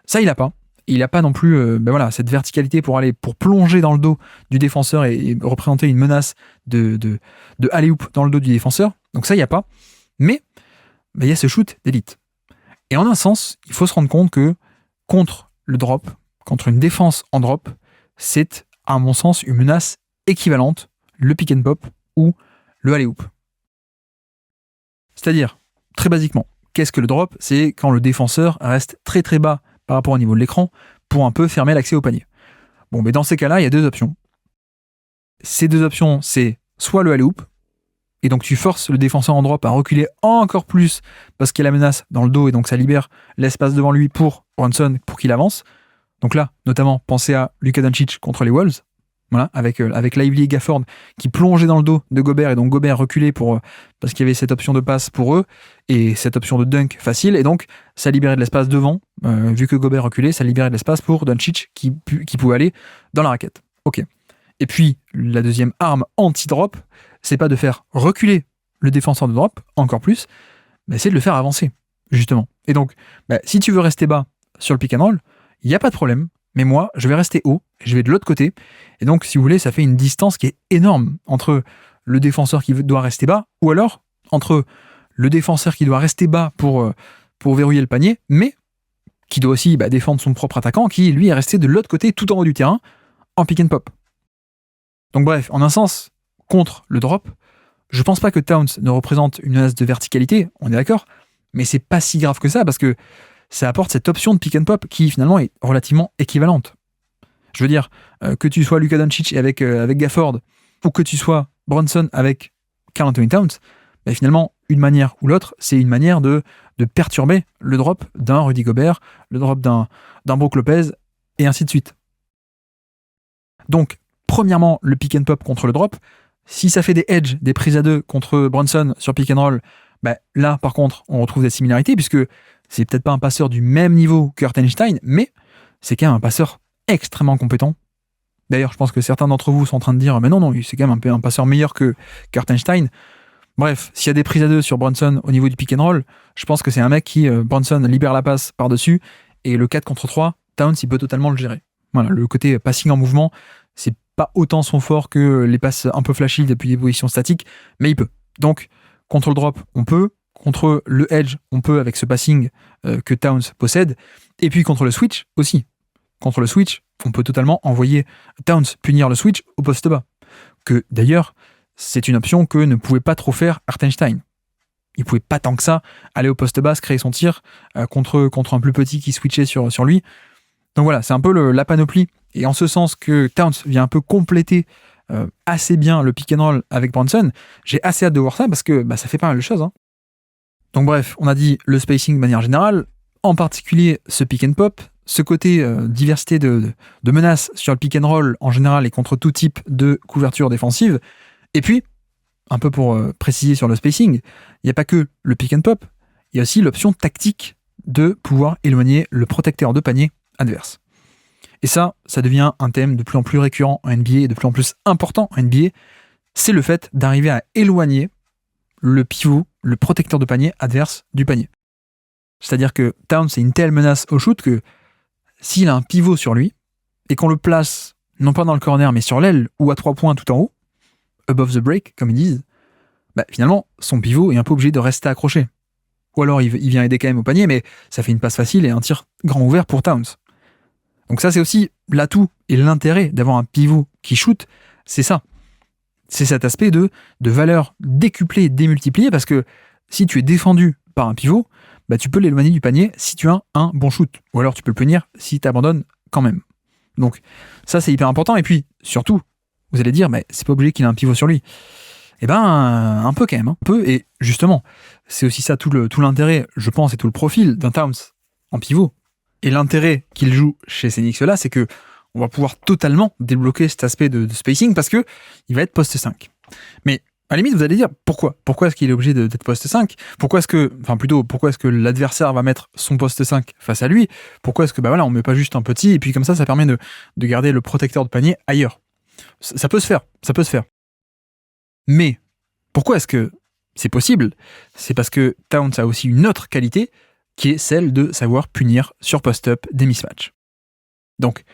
Ça, il a pas. Il a pas non plus cette verticalité pour plonger dans le dos du défenseur et représenter une menace de alley-oop dans le dos du défenseur. Donc ça, il n'y a pas. Mais il y a ce shoot d'élite. Et en un sens, il faut se rendre compte que contre le drop, contre une défense en drop, c'est, à mon sens, une menace équivalente, le pick and pop ou le alley-oop. C'est-à-dire, très basiquement, qu'est-ce que le drop ? C'est quand le défenseur reste très très bas par rapport au niveau de l'écran pour un peu fermer l'accès au panier. Bon, mais dans ces cas-là, il y a deux options. Ces deux options, c'est soit le alley-oop, et donc tu forces le défenseur en drop à reculer encore plus parce qu'il y a la menace dans le dos et donc ça libère l'espace devant lui pour Brunson pour qu'il avance. Donc là, notamment, pensez à Luka Doncic contre les Wolves, voilà, avec Lively et Gafford qui plongeaient dans le dos de Gobert et donc Gobert reculait parce qu'il y avait cette option de passe pour eux et cette option de dunk facile et donc ça libérait de l'espace devant, vu que Gobert reculait, ça libérait de l'espace pour Doncic qui pouvait aller dans la raquette. Ok. Et puis, la deuxième arme anti-drop, c'est pas de faire reculer le défenseur de drop, encore plus, mais c'est de le faire avancer, justement. Et donc, si tu veux rester bas sur le pick and roll, il n'y a pas de problème, mais moi, je vais rester haut, je vais de l'autre côté, et donc, si vous voulez, ça fait une distance qui est énorme entre le défenseur qui doit rester bas, ou alors entre le défenseur qui doit rester bas pour verrouiller le panier, mais qui doit aussi défendre son propre attaquant, qui, lui, est resté de l'autre côté, tout en haut du terrain, en pick and pop. Donc bref, en un sens, contre le drop, je pense pas que Towns ne représente une menace de verticalité, on est d'accord, mais c'est pas si grave que ça parce que ça apporte cette option de pick and pop qui finalement est relativement équivalente. Je veux dire, que tu sois Luka Doncic avec Gafford ou que tu sois Brunson avec Karl Anthony Towns, finalement, une manière ou l'autre, c'est une manière de perturber le drop d'un Rudy Gobert, le drop d'un Brook Lopez, et ainsi de suite. Donc, premièrement, le pick and pop contre le drop. Si ça fait des edges, des prises à deux contre Brunson sur pick and roll, là, par contre, on retrouve des similarités, puisque c'est peut-être pas un passeur du même niveau que Hartenstein, mais c'est quand même un passeur extrêmement compétent. D'ailleurs, je pense que certains d'entre vous sont en train de dire « Mais non, c'est quand même un passeur meilleur que Hartenstein ». Bref, s'il y a des prises à deux sur Brunson au niveau du pick and roll, je pense que c'est un mec qui, Brunson, libère la passe par-dessus, et le 4 contre 3, Towns, il peut totalement le gérer. Voilà, le côté passing en mouvement, c'est pas autant son fort que les passes un peu flashy depuis des positions statiques, mais il peut. Donc, contre le drop, on peut. Contre le edge, on peut avec ce passing que Towns possède. Et puis contre le switch aussi. Contre le switch, on peut totalement envoyer Towns punir le switch au poste bas. Que d'ailleurs, c'est une option que ne pouvait pas trop faire Hartenstein. Il pouvait pas tant que ça aller au poste bas, créer son tir contre un plus petit qui switchait sur lui. Donc voilà, c'est un peu la panoplie. Et en ce sens que Towns vient un peu compléter assez bien le pick and roll avec Brunson, j'ai assez hâte de voir ça parce que ça fait pas mal de choses. Hein. Donc bref, on a dit le spacing de manière générale, en particulier ce pick and pop, ce côté diversité de menaces sur le pick and roll en général et contre tout type de couverture défensive. Et puis, un peu pour préciser sur le spacing, il n'y a pas que le pick and pop, il y a aussi l'option tactique de pouvoir éloigner le protecteur de panier adverse. Et ça devient un thème de plus en plus récurrent en NBA et de plus en plus important en NBA, c'est le fait d'arriver à éloigner le pivot, le protecteur de panier adverse du panier. C'est-à-dire que Towns c'est une telle menace au shoot que s'il a un pivot sur lui et qu'on le place non pas dans le corner mais sur l'aile ou à 3 points tout en haut, above the break comme ils disent, finalement son pivot est un peu obligé de rester accroché. Ou alors il vient aider quand même au panier, mais ça fait une passe facile et un tir grand ouvert pour Towns. Donc ça c'est aussi l'atout et l'intérêt d'avoir un pivot qui shoot, c'est ça. C'est cet aspect de valeur décuplée, démultipliée, parce que si tu es défendu par un pivot, tu peux l'éloigner du panier si tu as un bon shoot. Ou alors tu peux le punir si tu abandonnes quand même. Donc ça c'est hyper important. Et puis surtout, vous allez dire, c'est pas obligé qu'il ait un pivot sur lui. Un peu quand même. Un peu. Et justement, c'est aussi ça tout l'intérêt, je pense, et tout le profil d'un Towns en pivot. Et l'intérêt qu'il joue chez ces Knicks-là, c'est que on va pouvoir totalement débloquer cet aspect de spacing parce que il va être poste 5. Mais à la limite, vous allez dire pourquoi est-ce qu'il est obligé d'être poste 5 pourquoi est-ce que l'adversaire va mettre son poste 5 face à lui? Pourquoi est-ce que on met pas juste un petit et puis comme ça permet de garder le protecteur de panier ailleurs? Ça peut se faire. Mais pourquoi est-ce que c'est possible? C'est parce que Towns a aussi une autre qualité qui est celle de savoir punir sur post-up des mismatchs. Donc,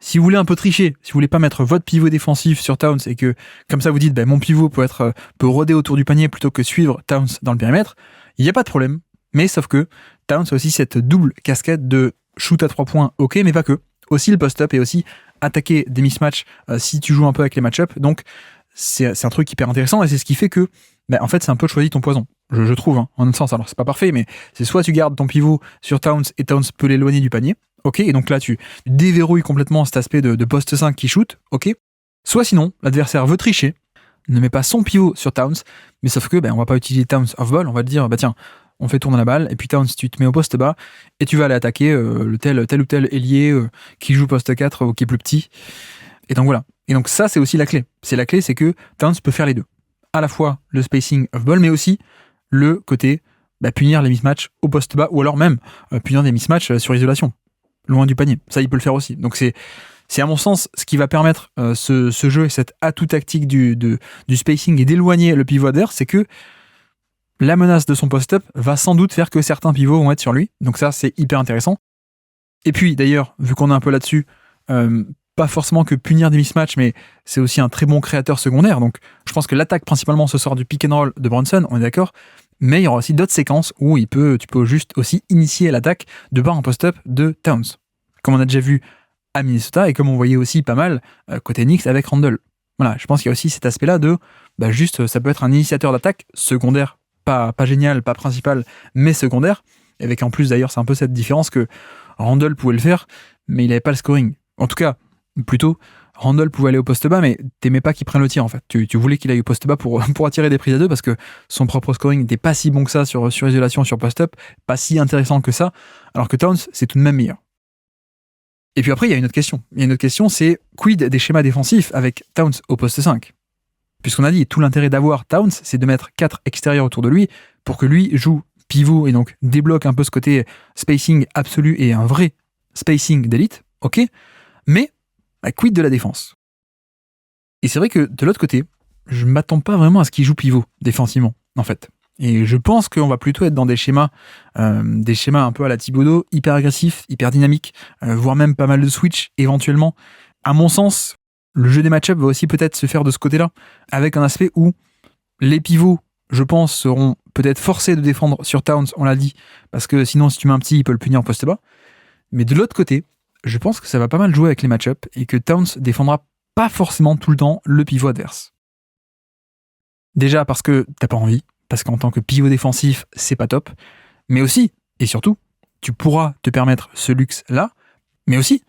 si vous voulez un peu tricher, si vous voulez pas mettre votre pivot défensif sur Towns et que, comme ça vous dites, mon pivot peut rôder autour du panier plutôt que suivre Towns dans le périmètre, il n'y a pas de problème. Mais sauf que Towns a aussi cette double casquette de shoot à 3 points, ok, mais pas que. Aussi le post-up et aussi attaquer des mismatchs si tu joues un peu avec les match-ups. Donc, c'est un truc hyper intéressant et c'est ce qui fait que, en fait, c'est un peu choisi ton poison. Je trouve, en un sens. Alors, c'est pas parfait, mais c'est soit tu gardes ton pivot sur Towns et Towns peut l'éloigner du panier. Ok, et donc là, tu déverrouilles complètement cet aspect de poste 5 qui shoot, ok. Soit sinon, l'adversaire veut tricher, ne met pas son pivot sur Towns, mais sauf que, on va pas utiliser Towns off-ball, on va te dire, tiens, on fait tourner la balle, et puis Towns, tu te mets au poste bas, et tu vas aller attaquer le tel ou tel ailier qui joue poste 4 ou qui est plus petit. Et donc voilà. Et donc ça, c'est aussi la clé. C'est que Towns peut faire les deux. À la fois le spacing off-ball, mais aussi le côté punir les mismatchs au poste bas, ou alors même punir des mismatchs sur isolation. Loin du panier. Ça, il peut le faire aussi. Donc, c'est à mon sens ce qui va permettre ce jeu et cet atout tactique du spacing et d'éloigner le pivot adverse, c'est que la menace de son post-up va sans doute faire que certains pivots vont être sur lui. Donc ça, c'est hyper intéressant. Et puis, d'ailleurs, vu qu'on est un peu là-dessus, pas forcément que punir des mismatchs, mais c'est aussi un très bon créateur secondaire. Donc, je pense que l'attaque principalement ce sort du pick and roll de Brunson, on est d'accord. Mais il y aura aussi d'autres séquences où tu peux juste aussi initier l'attaque de par un post-up de Towns. Comme on a déjà vu à Minnesota et comme on voyait aussi pas mal côté Knicks avec Randle. Voilà, je pense qu'il y a aussi cet aspect-là de juste, ça peut être un initiateur d'attaque secondaire, pas génial, pas principal, mais secondaire. Et avec en plus d'ailleurs, c'est un peu cette différence que Randle pouvait le faire, mais il n'avait pas le scoring. En tout cas, plutôt, Randle pouvait aller au poste bas, mais t'aimais pas qu'il prenne le tir en fait. Tu voulais qu'il aille au poste bas pour attirer des prises à deux parce que son propre scoring n'était pas si bon que ça sur isolation, sur post-up, pas si intéressant que ça, alors que Towns, c'est tout de même meilleur. Et puis après, il y a une autre question. C'est quid des schémas défensifs avec Towns au poste 5? Puisqu'on a dit, tout l'intérêt d'avoir Towns, c'est de mettre 4 extérieurs autour de lui pour que lui joue pivot et donc débloque un peu ce côté spacing absolu et un vrai spacing d'élite, ok? Mais quid de la défense? Et c'est vrai que de l'autre côté, je m'attends pas vraiment à ce qu'il joue pivot défensivement, en fait. Et je pense qu'on va plutôt être dans des schémas un peu à la Thibodeau, hyper agressifs, hyper dynamiques, voire même pas mal de switch éventuellement. À mon sens, le jeu des match-ups va aussi peut-être se faire de ce côté-là, avec un aspect où les pivots, je pense, seront peut-être forcés de défendre sur Towns, on l'a dit, parce que sinon, si tu mets un petit, il peut le punir en poste bas. Mais de l'autre côté, je pense que ça va pas mal jouer avec les match-ups et que Towns défendra pas forcément tout le temps le pivot adverse. Déjà parce que t'as pas envie, parce qu'en tant que pivot défensif, c'est pas top, mais aussi, et surtout, tu pourras te permettre ce luxe-là, mais aussi,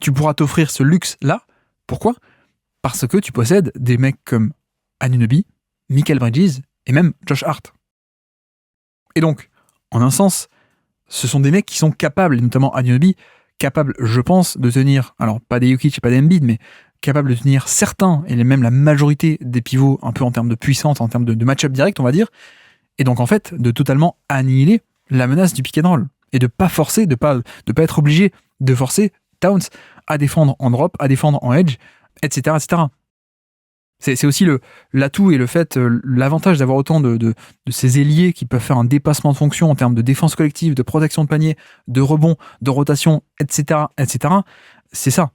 tu pourras t'offrir ce luxe-là. Pourquoi ? Parce que tu possèdes des mecs comme Anunoby, Mikal Bridges et même Josh Hart. Et donc, en un sens, ce sont des mecs qui sont capables, et notamment Anunoby, capable, je pense, de tenir, alors pas des Jokic et pas des Embiid, mais capable de tenir certains, et même la majorité des pivots, un peu en termes de puissance, en termes de match-up direct, on va dire, et donc en fait, de totalement annihiler la menace du pick and roll, et de pas forcer, de pas être obligé de forcer Towns à défendre en drop, à défendre en edge, etc. etc. C'est aussi l'atout et le fait, l'avantage d'avoir autant de ces ailiers qui peuvent faire un dépassement de fonction en termes de défense collective, de protection de panier, de rebond, de rotation, etc., etc. C'est ça.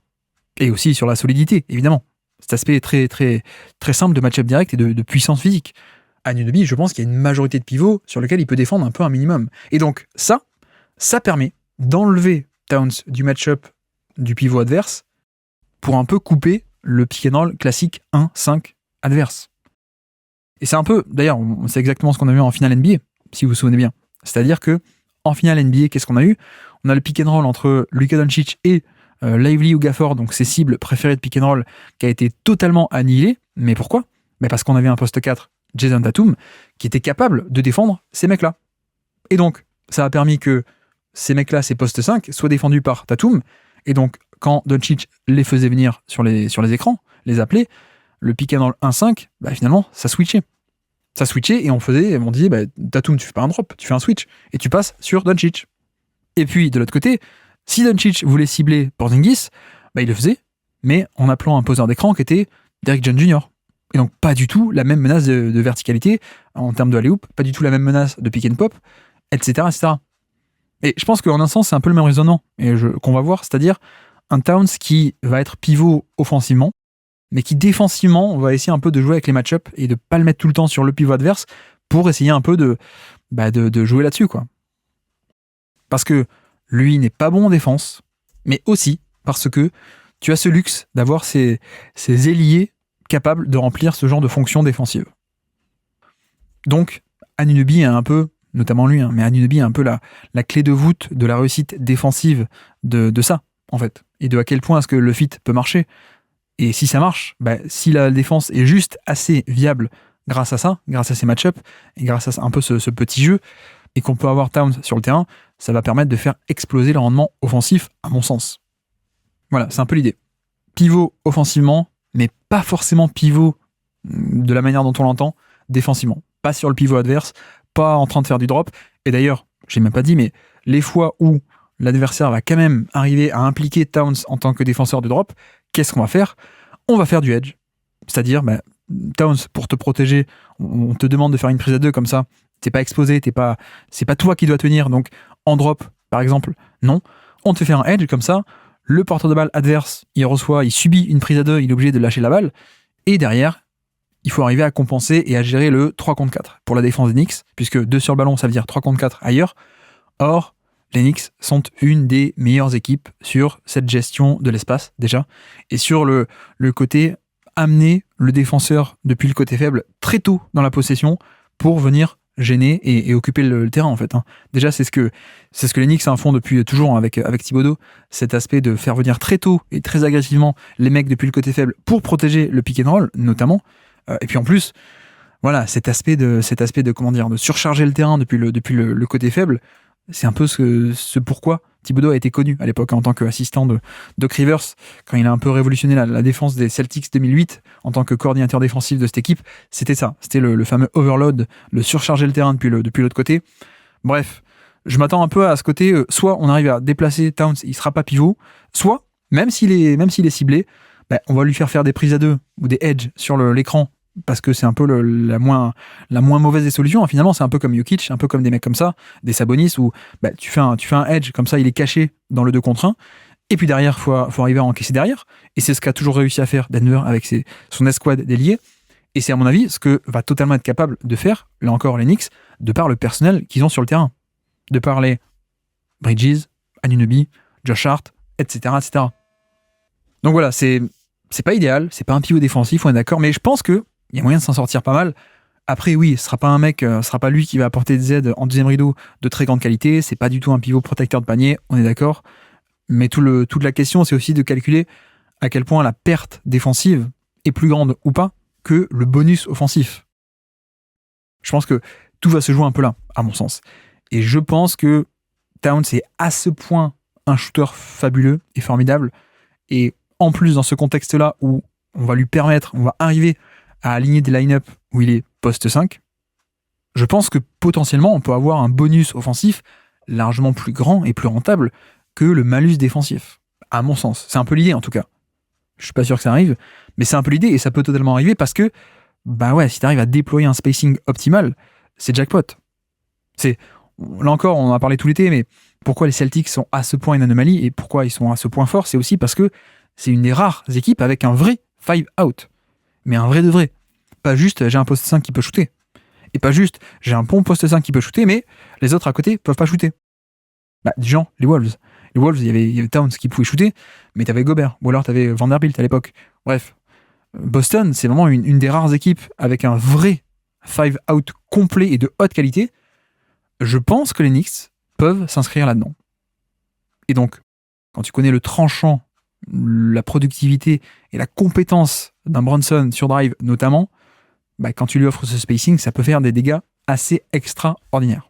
Et aussi sur la solidité, évidemment. Cet aspect très, très, très simple de match-up direct et de puissance physique. Anunoby, je pense qu'il y a une majorité de pivots sur lesquels il peut défendre un peu un minimum. Et donc, ça permet d'enlever Towns du match-up du pivot adverse pour un peu couper le pick and roll classique 1-5 adverse. Et c'est un peu, d'ailleurs, c'est exactement ce qu'on a vu en finale NBA, si vous vous souvenez bien. C'est-à-dire que en finale NBA, qu'est-ce qu'on a eu? On a le pick and roll entre Luka Doncic et Lively ou Gafford, donc ses cibles préférées de pick and roll, qui a été totalement annihilé. Mais pourquoi? Parce qu'on avait un poste 4, Jason Tatum, qui était capable de défendre ces mecs-là. Et donc, ça a permis que ces mecs-là, ces postes 5, soient défendus par Tatum. Et donc, quand Doncic les faisait venir sur les écrans, les appelait, le pick and roll 1-5, finalement, ça switchait. Ça switchait et on disait, Tatum, tu fais pas un drop, tu fais un switch. Et tu passes sur Doncic. Et puis, de l'autre côté, si Doncic voulait cibler Porzingis, il le faisait, mais en appelant un poseur d'écran qui était Derrick Jones Jr. Et donc, pas du tout la même menace de verticalité en termes de alley-oop, pas du tout la même menace de pick and pop, etc., etc. Et je pense qu'en un sens, c'est un peu le même raisonnement qu'on va voir, c'est-à-dire un Towns qui va être pivot offensivement, mais qui défensivement, on va essayer un peu de jouer avec les match-ups et de pas le mettre tout le temps sur le pivot adverse pour essayer un peu de jouer là-dessus, quoi. Parce que lui n'est pas bon en défense, mais aussi parce que tu as ce luxe d'avoir ces ailiers capables de remplir ce genre de fonction défensive. Donc, Anunoby est un peu, notamment lui, mais Anunoby est un peu la clé de voûte de la réussite défensive de ça, en fait. Et de à quel point est-ce que le fit peut marcher. Et si ça marche, si la défense est juste assez viable grâce à ça, grâce à ces match-ups, et grâce à un peu ce petit jeu, et qu'on peut avoir Towns sur le terrain, ça va permettre de faire exploser le rendement offensif, à mon sens. Voilà, c'est un peu l'idée. Pivot offensivement, mais pas forcément pivot de la manière dont on l'entend, défensivement. Pas sur le pivot adverse, pas en train de faire du drop. Et d'ailleurs, j'ai même pas dit, mais les fois où l'adversaire va quand même arriver à impliquer Towns en tant que défenseur de drop, qu'est-ce qu'on va faire? On va faire du edge. C'est-à-dire, Towns, pour te protéger, on te demande de faire une prise à 2 comme ça, t'es pas exposé, c'est pas toi qui dois tenir, donc en drop, par exemple, non. On te fait faire un edge comme ça, le porteur de balle adverse, il subit une prise à 2, il est obligé de lâcher la balle, et derrière, il faut arriver à compenser et à gérer le 3 contre 4 pour la défense des Knicks, puisque 2 sur le ballon, ça veut dire 3 contre 4 ailleurs. Or, les Knicks sont une des meilleures équipes sur cette gestion de l'espace, déjà, et sur le côté amener le défenseur depuis le côté faible très tôt dans la possession pour venir gêner et occuper le terrain, en fait. Déjà, c'est ce que les Knicks font depuis toujours avec Thibodeau, cet aspect de faire venir très tôt et très agressivement les mecs depuis le côté faible pour protéger le pick and roll, notamment. Et puis en plus, voilà, cet aspect de surcharger le terrain depuis le côté faible, c'est un peu ce pourquoi Thibodeau a été connu à l'époque en tant qu'assistant de Doc Rivers, quand il a un peu révolutionné la défense des Celtics 2008 en tant que coordinateur défensif de cette équipe. C'était ça, c'était le fameux overload, le surcharger le terrain depuis l'autre côté. Bref, je m'attends un peu à ce côté, soit on arrive à déplacer Towns, il sera pas pivot, soit, même s'il est ciblé, on va lui faire des prises à 2 ou des edges sur l'écran, parce que c'est un peu la moins mauvaise des solutions. Finalement, c'est un peu comme Jokic, un peu comme des mecs comme ça, des Sabonis, où tu fais un edge, comme ça il est caché dans le 2 contre 1, et puis derrière, faut arriver à encaisser derrière, et c'est ce qu'a toujours réussi à faire Denver avec son escouade d'ailier, et c'est à mon avis ce que va totalement être capable de faire, là encore les Knicks, de par le personnel qu'ils ont sur le terrain, de par les Bridges, Anunoby, Josh Hart, etc., etc. Donc voilà, c'est pas idéal, c'est pas un pivot défensif, on est d'accord, mais je pense que il y a moyen de s'en sortir pas mal. Après, oui, ce sera pas lui qui va apporter des aides en deuxième rideau de très grande qualité, c'est pas du tout un pivot protecteur de panier, on est d'accord. Mais toute la question, c'est aussi de calculer à quel point la perte défensive est plus grande ou pas que le bonus offensif. Je pense que tout va se jouer un peu là, à mon sens. Et je pense que Towns est à ce point un shooter fabuleux et formidable. Et en plus, dans ce contexte-là où on va arriver à aligner des line-up où il est poste 5, je pense que potentiellement, on peut avoir un bonus offensif largement plus grand et plus rentable que le malus défensif. À mon sens. C'est un peu l'idée, en tout cas. Je suis pas sûr que ça arrive, mais c'est un peu l'idée et ça peut totalement arriver parce que, si tu arrives à déployer un spacing optimal, c'est jackpot. Là encore, on en a parlé tout l'été, mais pourquoi les Celtics sont à ce point une anomalie et pourquoi ils sont à ce point fort, c'est aussi parce que c'est une des rares équipes avec un vrai 5 out. Mais un vrai de vrai. Pas juste j'ai un poste 5 qui peut shooter. Et pas juste j'ai un bon poste 5 qui peut shooter, mais les autres à côté peuvent pas shooter. Genre, les Wolves. Les Wolves, il y avait Towns qui pouvait shooter, mais t'avais Gobert, ou alors t'avais Vanderbilt à l'époque. Bref, Boston, c'est vraiment une des rares équipes avec un vrai 5 out complet et de haute qualité. Je pense que les Knicks peuvent s'inscrire là-dedans. Et donc, quand tu connais le tranchant, la productivité et la compétence d'un Brunson sur drive notamment, quand tu lui offres ce spacing, ça peut faire des dégâts assez extraordinaires.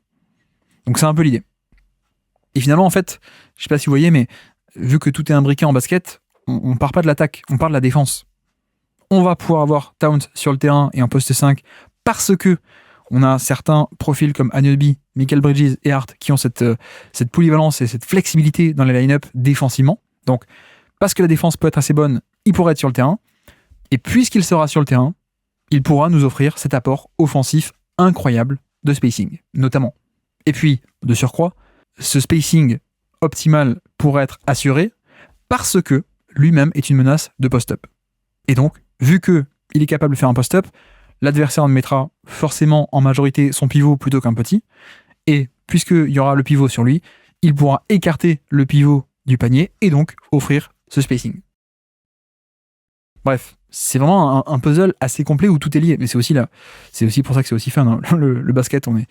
Donc c'est un peu l'idée. Et finalement, en fait, je sais pas si vous voyez, mais vu que tout est imbriqué en basket, on part pas de l'attaque, on part de la défense. On va pouvoir avoir Towns sur le terrain et en poste 5 parce que on a certains profils comme Anunoby, Michael Bridges et Hart qui ont cette polyvalence et cette flexibilité dans les line-up défensivement. Donc, parce que la défense peut être assez bonne, il pourrait être sur le terrain. Et puisqu'il sera sur le terrain, il pourra nous offrir cet apport offensif incroyable de spacing, notamment. Et puis, de surcroît, ce spacing optimal pourrait être assuré parce que lui-même est une menace de post-up. Et donc, vu qu'il est capable de faire un post-up, l'adversaire mettra forcément en majorité son pivot plutôt qu'un petit. Et puisqu'il y aura le pivot sur lui, il pourra écarter le pivot du panier et donc offrir ce spacing. Bref, c'est vraiment un puzzle assez complet où tout est lié. Mais c'est aussi pour ça que c'est aussi fun, hein. Le basket, on est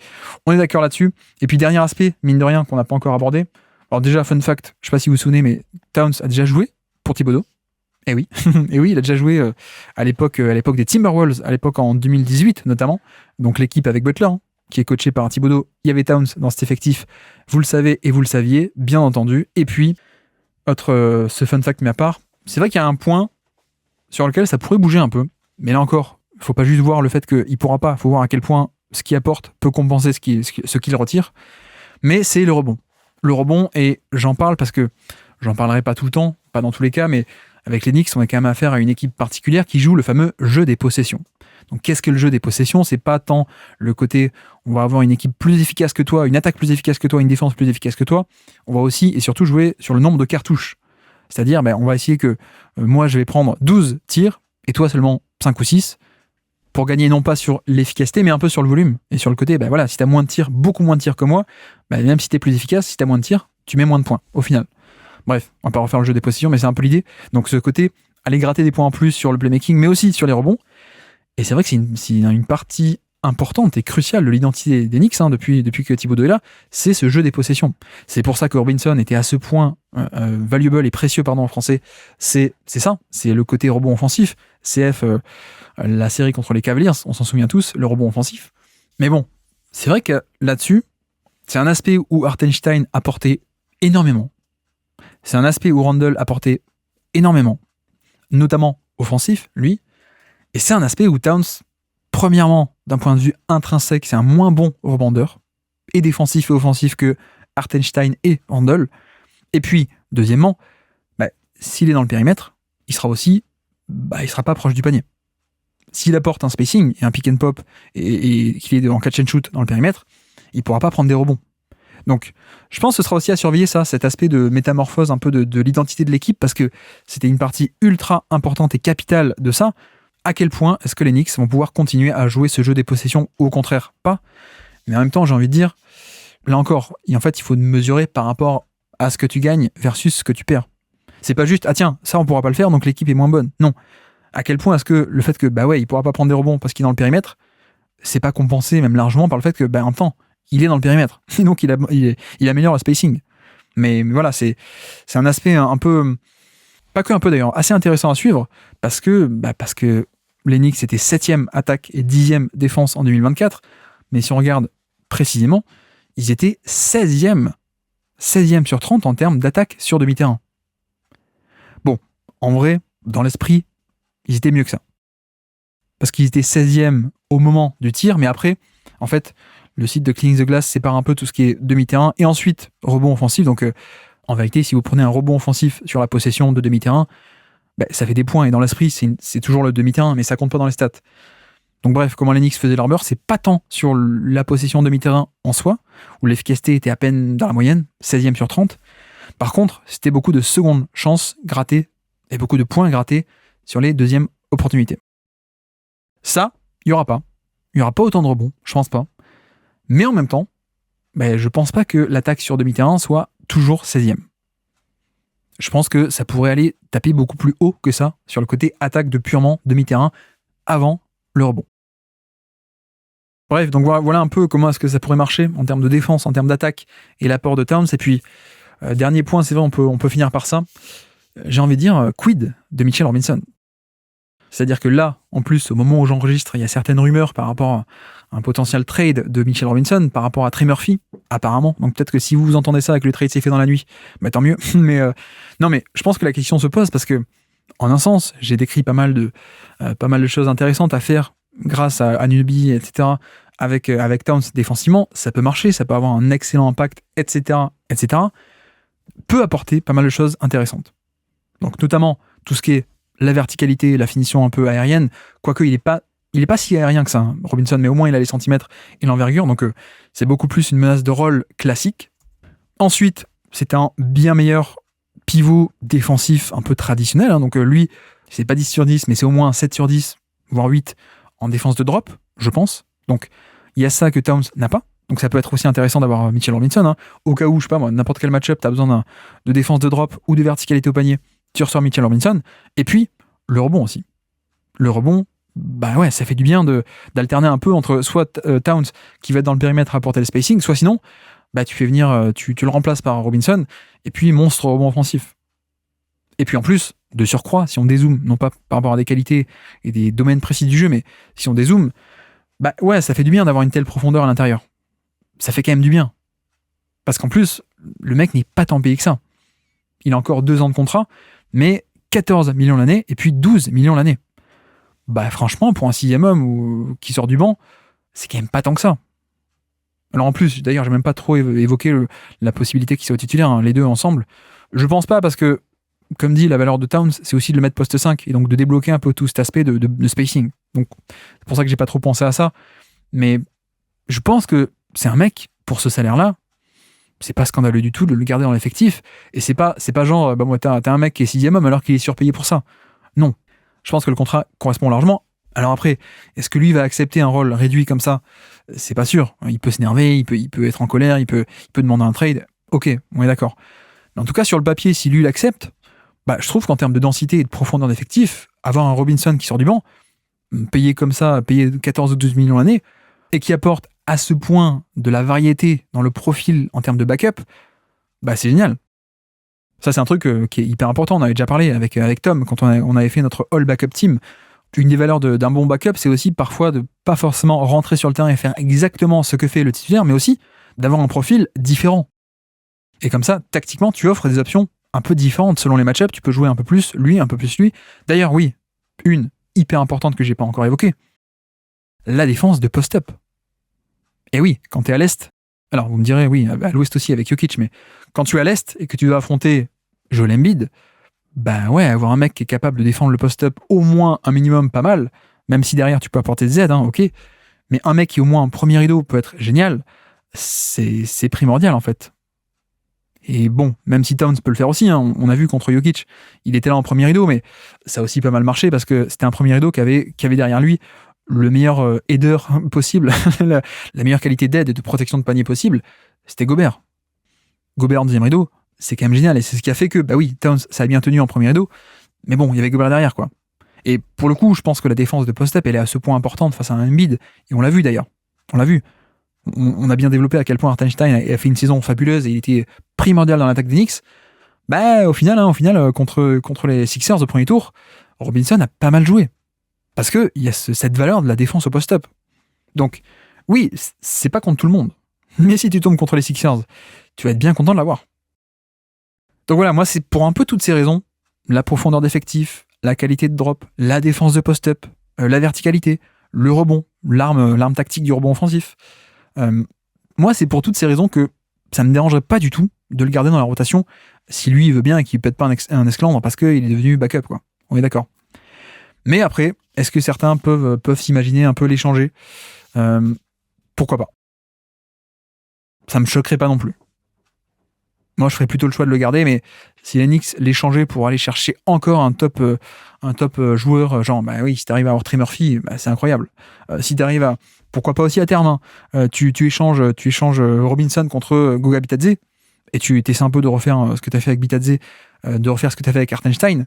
d'accord là-dessus. Et puis, dernier aspect, mine de rien, qu'on n'a pas encore abordé. Alors déjà, fun fact, je sais pas si vous vous souvenez, mais Towns a déjà joué pour Thibodeau. Eh oui, et oui, il a déjà joué à l'époque des Timberwolves, à l'époque en 2018 notamment. Donc l'équipe avec Butler, hein, qui est coachée par Thibodeau. Il y avait Towns dans cet effectif. Vous le savez et vous le saviez, bien entendu. Et puis, ce fun fact de ma part, c'est vrai qu'il y a un point sur lequel ça pourrait bouger un peu. Mais là encore, il faut pas juste voir le fait qu'il pourra pas. Il faut voir à quel point ce qu'il apporte peut compenser ce qu'il retire. Mais c'est le rebond. Le rebond, et j'en parle parce que j'en parlerai pas tout le temps, pas dans tous les cas, mais avec les Knicks, on a quand même affaire à une équipe particulière qui joue le fameux jeu des possessions. Donc qu'est-ce que le jeu des possessions ? C'est pas tant le côté on va avoir une équipe plus efficace que toi, une attaque plus efficace que toi, une défense plus efficace que toi. On va aussi et surtout jouer sur le nombre de cartouches. C'est-à-dire, on va essayer que moi je vais prendre 12 tirs et toi seulement 5 ou 6 pour gagner non pas sur l'efficacité mais un peu sur le volume. Et sur le côté, si t'as moins de tirs, beaucoup moins de tirs que moi, même si t'es plus efficace, si t'as moins de tirs, tu mets moins de points au final. Bref, on va pas refaire le jeu des possessions, mais c'est un peu l'idée. Donc ce côté, aller gratter des points en plus sur le playmaking, mais aussi sur les rebonds. Et c'est vrai que c'est une partie importante et cruciale de l'identité des Knicks depuis que Thibodeau est là, c'est ce jeu des possessions. C'est pour ça que Robinson était à ce point valuable et précieux en français. C'est ça, c'est le côté rebond offensif. CF, la série contre les Cavaliers, on s'en souvient tous, le rebond offensif. Mais bon, c'est vrai que là-dessus, c'est un aspect où Hartenstein apportait énormément. C'est un aspect où Randle apportait énormément, notamment offensif, lui. Et c'est un aspect où Towns, premièrement, d'un point de vue intrinsèque, c'est un moins bon rebondeur, et défensif et offensif que Hartenstein et Randle. Et puis, deuxièmement, s'il est dans le périmètre, il sera aussi, il sera pas proche du panier. S'il apporte un spacing et un pick and pop et qu'il est en catch and shoot dans le périmètre, il pourra pas prendre des rebonds. Donc, je pense que ce sera aussi à surveiller ça, cet aspect de métamorphose un peu de l'identité de l'équipe, parce que c'était une partie ultra importante et capitale de ça. À quel point est-ce que les Knicks vont pouvoir continuer à jouer ce jeu des possessions, ou au contraire pas? Mais en même temps, j'ai envie de dire, là encore, il faut mesurer par rapport à ce que tu gagnes versus ce que tu perds. C'est pas juste, tiens, ça on pourra pas le faire, donc l'équipe est moins bonne. Non. À quel point est-ce que le fait que, il pourra pas prendre des rebonds parce qu'il est dans le périmètre, c'est pas compensé même largement par le fait que, en même temps, il est dans le périmètre. Et donc, il améliore le spacing. Mais voilà, c'est un aspect un peu, pas que un peu d'ailleurs, assez intéressant à suivre parce que les Knicks étaient 7e attaque et 10e défense en 2024. Mais si on regarde précisément, ils étaient 16e 16e sur 30 en termes d'attaque sur demi-terrain. Bon, en vrai, dans l'esprit, ils étaient mieux que ça. Parce qu'ils étaient 16e au moment du tir, mais après, en fait, le site de Cleaning the Glass sépare un peu tout ce qui est demi-terrain et ensuite rebond offensif. Donc, en vérité, si vous prenez un rebond offensif sur la possession de demi-terrain, ça fait des points. Et dans l'esprit, c'est toujours le demi-terrain, mais ça compte pas dans les stats. Donc bref, comment les Knicks faisaient leur beurre, c'est pas tant sur la possession demi-terrain en soi, où l'efficacité était à peine dans la moyenne, 16e sur 30. Par contre, c'était beaucoup de secondes chances grattées et beaucoup de points grattés sur les deuxièmes opportunités. Ça, il n'y aura pas. Il n'y aura pas autant de rebonds, je pense pas. Mais en même temps, je pense pas que l'attaque sur demi-terrain soit toujours 16e. Je pense que ça pourrait aller taper beaucoup plus haut que ça sur le côté attaque de purement demi-terrain avant le rebond. Bref, donc voilà un peu comment est-ce que ça pourrait marcher en termes de défense, en termes d'attaque et l'apport de Towns. Et puis, dernier point, c'est vrai, on peut finir par ça. J'ai envie de dire, quid de Mitchell Robinson? C'est-à-dire que là, en plus, au moment où j'enregistre, il y a certaines rumeurs par rapport à un potentiel trade de Mitchell Robinson par rapport à Trey Murphy, apparemment. Donc peut-être que si vous entendez ça et que le trade s'est fait dans la nuit, tant mieux. Mais non, mais je pense que la question se pose parce que, en un sens, j'ai décrit pas mal de choses intéressantes à faire grâce à Anunoby, etc., avec Towns défensivement. Ça peut marcher, ça peut avoir un excellent impact, etc., peut apporter pas mal de choses intéressantes. Donc notamment tout ce qui est la verticalité, la finition un peu aérienne, quoique il est pas si aérien que ça, hein, Robinson, mais au moins il a les centimètres et l'envergure, donc c'est beaucoup plus une menace de rôle classique. Ensuite, c'est un bien meilleur pivot défensif un peu traditionnel, hein, donc lui, c'est pas 10 sur 10, mais c'est au moins 7 sur 10, voire 8 en défense de drop, je pense. Donc il y a ça que Towns n'a pas. Donc ça peut être aussi intéressant d'avoir Mitchell Robinson, hein, au cas où, je sais pas moi, n'importe quel match-up, tu as besoin de défense de drop ou de verticalité au panier, tu ressors Mitchell Robinson. Et puis, le rebond aussi. Le rebond, ça fait du bien d'alterner un peu entre soit Towns qui va être dans le périmètre à apporter le spacing, soit sinon, tu fais venir, tu le remplaces par Robinson, et puis monstre rebond offensif. Et puis en plus, de surcroît, si on dézoome, non pas par rapport à des qualités et des domaines précis du jeu, mais si on dézoome, ça fait du bien d'avoir une telle profondeur à l'intérieur. Ça fait quand même du bien. Parce qu'en plus, le mec n'est pas tant payé que ça. Il a encore 2 ans de contrat, mais 14 millions l'année et puis 12 millions l'année. Franchement, pour un 6e homme qui sort du banc, c'est quand même pas tant que ça. Alors en plus, d'ailleurs, j'ai même pas trop évoqué la possibilité qu'il soit titulaire, hein, les deux ensemble. Je pense pas parce que, comme dit, la valeur de Towns, c'est aussi de le mettre poste 5 et donc de débloquer un peu tout cet aspect de spacing. Donc c'est pour ça que j'ai pas trop pensé à ça. Mais je pense que c'est un mec, pour ce salaire-là, c'est pas scandaleux du tout de le garder dans l'effectif. Et c'est pas genre, t'as un mec qui est 6e homme alors qu'il est surpayé pour ça. Non. Je pense que le contrat correspond largement. Alors après, est-ce que lui va accepter un rôle réduit comme ça? C'est pas sûr. Il peut s'énerver, il peut être en colère, il peut demander un trade. Ok, on est d'accord. Mais en tout cas, sur le papier, si lui il accepte, je trouve qu'en termes de densité et de profondeur d'effectif, avoir un Robinson qui sort du banc, payé comme ça, payé 14 ou 12 millions l'année, et qui apporte à ce point de la variété dans le profil en termes de backup, c'est génial. Ça, c'est un truc qui est hyper important. On avait déjà parlé avec Tom quand on avait fait notre All Backup Team. Une des valeurs d'un bon backup, c'est aussi parfois de pas forcément rentrer sur le terrain et faire exactement ce que fait le titulaire, mais aussi d'avoir un profil différent. Et comme ça, tactiquement, tu offres des options un peu différentes selon les match-ups. Tu peux jouer un peu plus lui, un peu plus lui. D'ailleurs, oui, une hyper importante que j'ai pas encore évoquée, la défense de post-up. Et oui, quand tu es à l'Est, alors vous me direz, oui, à l'Ouest aussi avec Jokic, mais quand tu es à l'Est et que tu dois affronter Joel Embiid, avoir un mec qui est capable de défendre le post-up au moins un minimum pas mal, même si derrière tu peux apporter des aides, ok, mais un mec qui au moins en premier rideau peut être génial, c'est primordial en fait. Et bon, même si Towns peut le faire aussi, hein, on a vu contre Jokic, il était là en premier rideau, mais ça a aussi pas mal marché parce que c'était un premier rideau qui avait derrière lui le meilleur header possible, la meilleure qualité d'aide et de protection de panier possible, c'était Gobert. Gobert en deuxième rideau, c'est quand même génial, et c'est ce qui a fait que, Towns, ça a bien tenu en premier rideau, mais bon, il y avait Gobert derrière, quoi. Et pour le coup, je pense que la défense de post-up, elle est à ce point importante face à un Embiid, et on l'a vu d'ailleurs, on l'a vu. On a bien développé à quel point Hartenstein a fait une saison fabuleuse, et il était primordial dans l'attaque des Knicks. Au final, contre les Sixers au premier tour, Robinson a pas mal joué. Parce qu'il y a cette valeur de la défense au post-up. Donc, oui, c'est pas contre tout le monde. Mais si tu tombes contre les Sixers, tu vas être bien content de l'avoir. Donc voilà, moi c'est pour un peu toutes ces raisons, la profondeur d'effectif, la qualité de drop, la défense de post-up, la verticalité, le rebond, l'arme tactique du rebond offensif. Moi c'est pour toutes ces raisons que ça me dérangerait pas du tout de le garder dans la rotation si lui il veut bien et qu'il pète pas un esclandre parce qu'il est devenu backup, quoi. On est d'accord. Mais après, est-ce que certains peuvent s'imaginer un peu l'échanger ? Pourquoi pas ? Ça me choquerait pas non plus. Moi, je ferais plutôt le choix de le garder, mais si les Knicks l'échangeaient pour aller chercher encore un top joueur, genre, bah oui, si t'arrives à avoir Trey Murphy, bah, c'est incroyable. Si t'arrives à, pourquoi pas aussi à terme, tu échanges Robinson contre Goga Bitadze, et tu essaies un peu de refaire ce que t'as fait avec Bitadze, de refaire ce que t'as fait avec Hartenstein.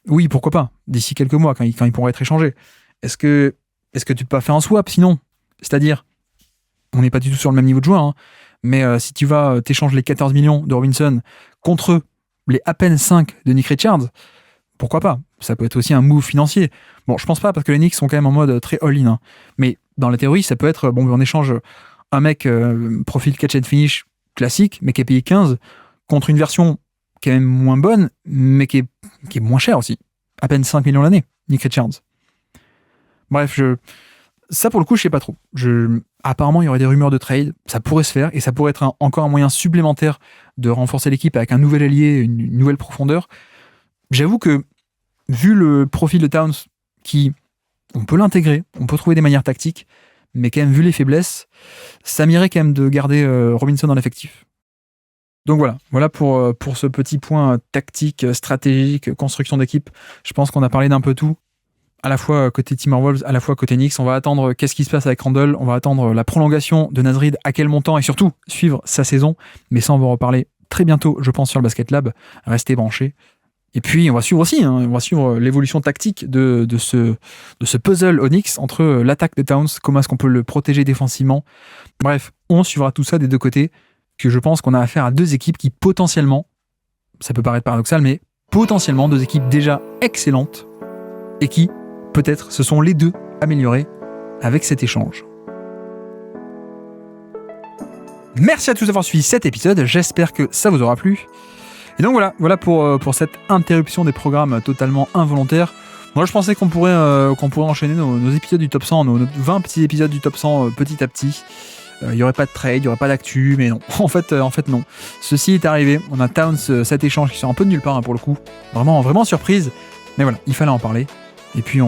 Oui, pourquoi pas, d'ici quelques mois, quand ils pourront être échangés. Est-ce que tu peux pas faire un swap sinon ? C'est-à-dire, on n'est pas du tout sur le même niveau de joueur, hein, mais si tu vas t'échanges les 14 millions de Robinson contre les à peine 5 de Nick Richards, pourquoi pas ? Ça peut être aussi un move financier. Bon, je pense pas parce que les Knicks sont quand même en mode très all-in. Hein. Mais dans la théorie, ça peut être, bon, on échange un mec profil catch and finish classique, mais qui est payé 15, contre une version qui est même moins bonne, mais qui est moins chère aussi. À peine 5 millions l'année, Nick Richards. Bref, ça pour le coup, je sais pas trop. Apparemment, il y aurait des rumeurs de trade, ça pourrait se faire, et ça pourrait être encore un moyen supplémentaire de renforcer l'équipe avec un nouvel allié, une nouvelle profondeur. J'avoue que, vu le profil de Towns, on peut l'intégrer, on peut trouver des manières tactiques, mais quand même, vu les faiblesses, ça m'irait quand même de garder Robinson dans l'effectif. Donc voilà pour ce petit point tactique, stratégique, construction d'équipe. Je pense qu'on a parlé d'un peu tout, à la fois côté Timberwolves, à la fois côté Knicks. On va attendre qu'est-ce qui se passe avec Randle, on va attendre la prolongation de Naz Reid, à quel montant, et surtout suivre sa saison. Mais ça, on va en reparler très bientôt, je pense, sur le Basket Lab. Restez branchés. Et puis on va suivre aussi, on va suivre l'évolution tactique de ce puzzle Onyx entre l'attaque de Towns, comment est-ce qu'on peut le protéger défensivement. Bref, on suivra tout ça des deux côtés, que je pense qu'on a affaire à deux équipes qui potentiellement, ça peut paraître paradoxal, mais potentiellement deux équipes déjà excellentes et qui, peut-être, se sont les deux améliorées avec cet échange. Merci à tous d'avoir suivi cet épisode, j'espère que ça vous aura plu. Et donc voilà pour cette interruption des programmes totalement involontaire. Moi je pensais qu'on pourrait enchaîner nos épisodes du top 100, nos 20 petits épisodes du top 100 petit à petit. Il n'y aurait pas de trade, il n'y aurait pas d'actu, mais non. En fait non. Ceci est arrivé, on a Towns, cet échange qui sort un peu de nulle part hein, pour le coup. Vraiment surprise. Mais voilà, il fallait en parler. Et puis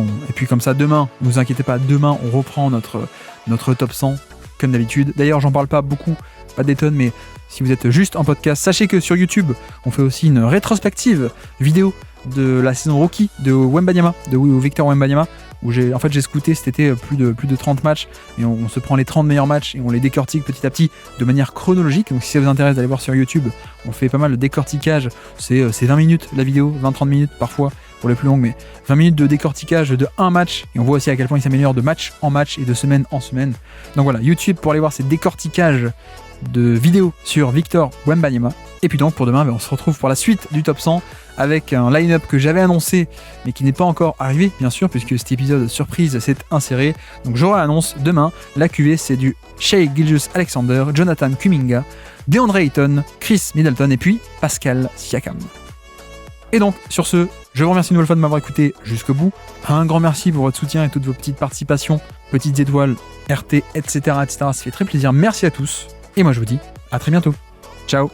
comme ça, demain, ne vous inquiétez pas, demain on reprend notre top 100 comme d'habitude. D'ailleurs, j'en parle pas beaucoup, pas des tonnes, mais si vous êtes juste en podcast, sachez que sur YouTube, on fait aussi une rétrospective vidéo de la saison rookie de Wembanyama, de Victor Wembanyama, où j'ai scouté cet été plus de 30 matchs, et on se prend les 30 meilleurs matchs et on les décortique petit à petit de manière chronologique. Donc si ça vous intéresse d'aller voir sur YouTube, on fait pas mal de décortiquage, c'est 20 minutes la vidéo, 20-30 minutes parfois pour les plus longues, mais 20 minutes de décortiquage de un match, et on voit aussi à quel point il s'améliore de match en match et de semaine en semaine. Donc voilà, YouTube pour aller voir ces décortiquages de vidéos sur Victor Wembanyama. Et puis donc pour demain, on se retrouve pour la suite du top 100 avec un line-up que j'avais annoncé mais qui n'est pas encore arrivé bien sûr puisque cet épisode surprise s'est inséré. Donc j'aurai l'annonce demain. La QV c'est du Shai Gilgeous-Alexander, Jonathan Kuminga, DeAndre Ayton, Chris Middleton et puis Pascal Siakam. Et donc sur ce, je vous remercie une nouvelle fois de m'avoir écouté jusqu'au bout. Un grand merci pour votre soutien et toutes vos petites participations, petites étoiles, RT, etc. Ça fait très plaisir. Merci à tous. Et moi je vous dis à très bientôt. Ciao.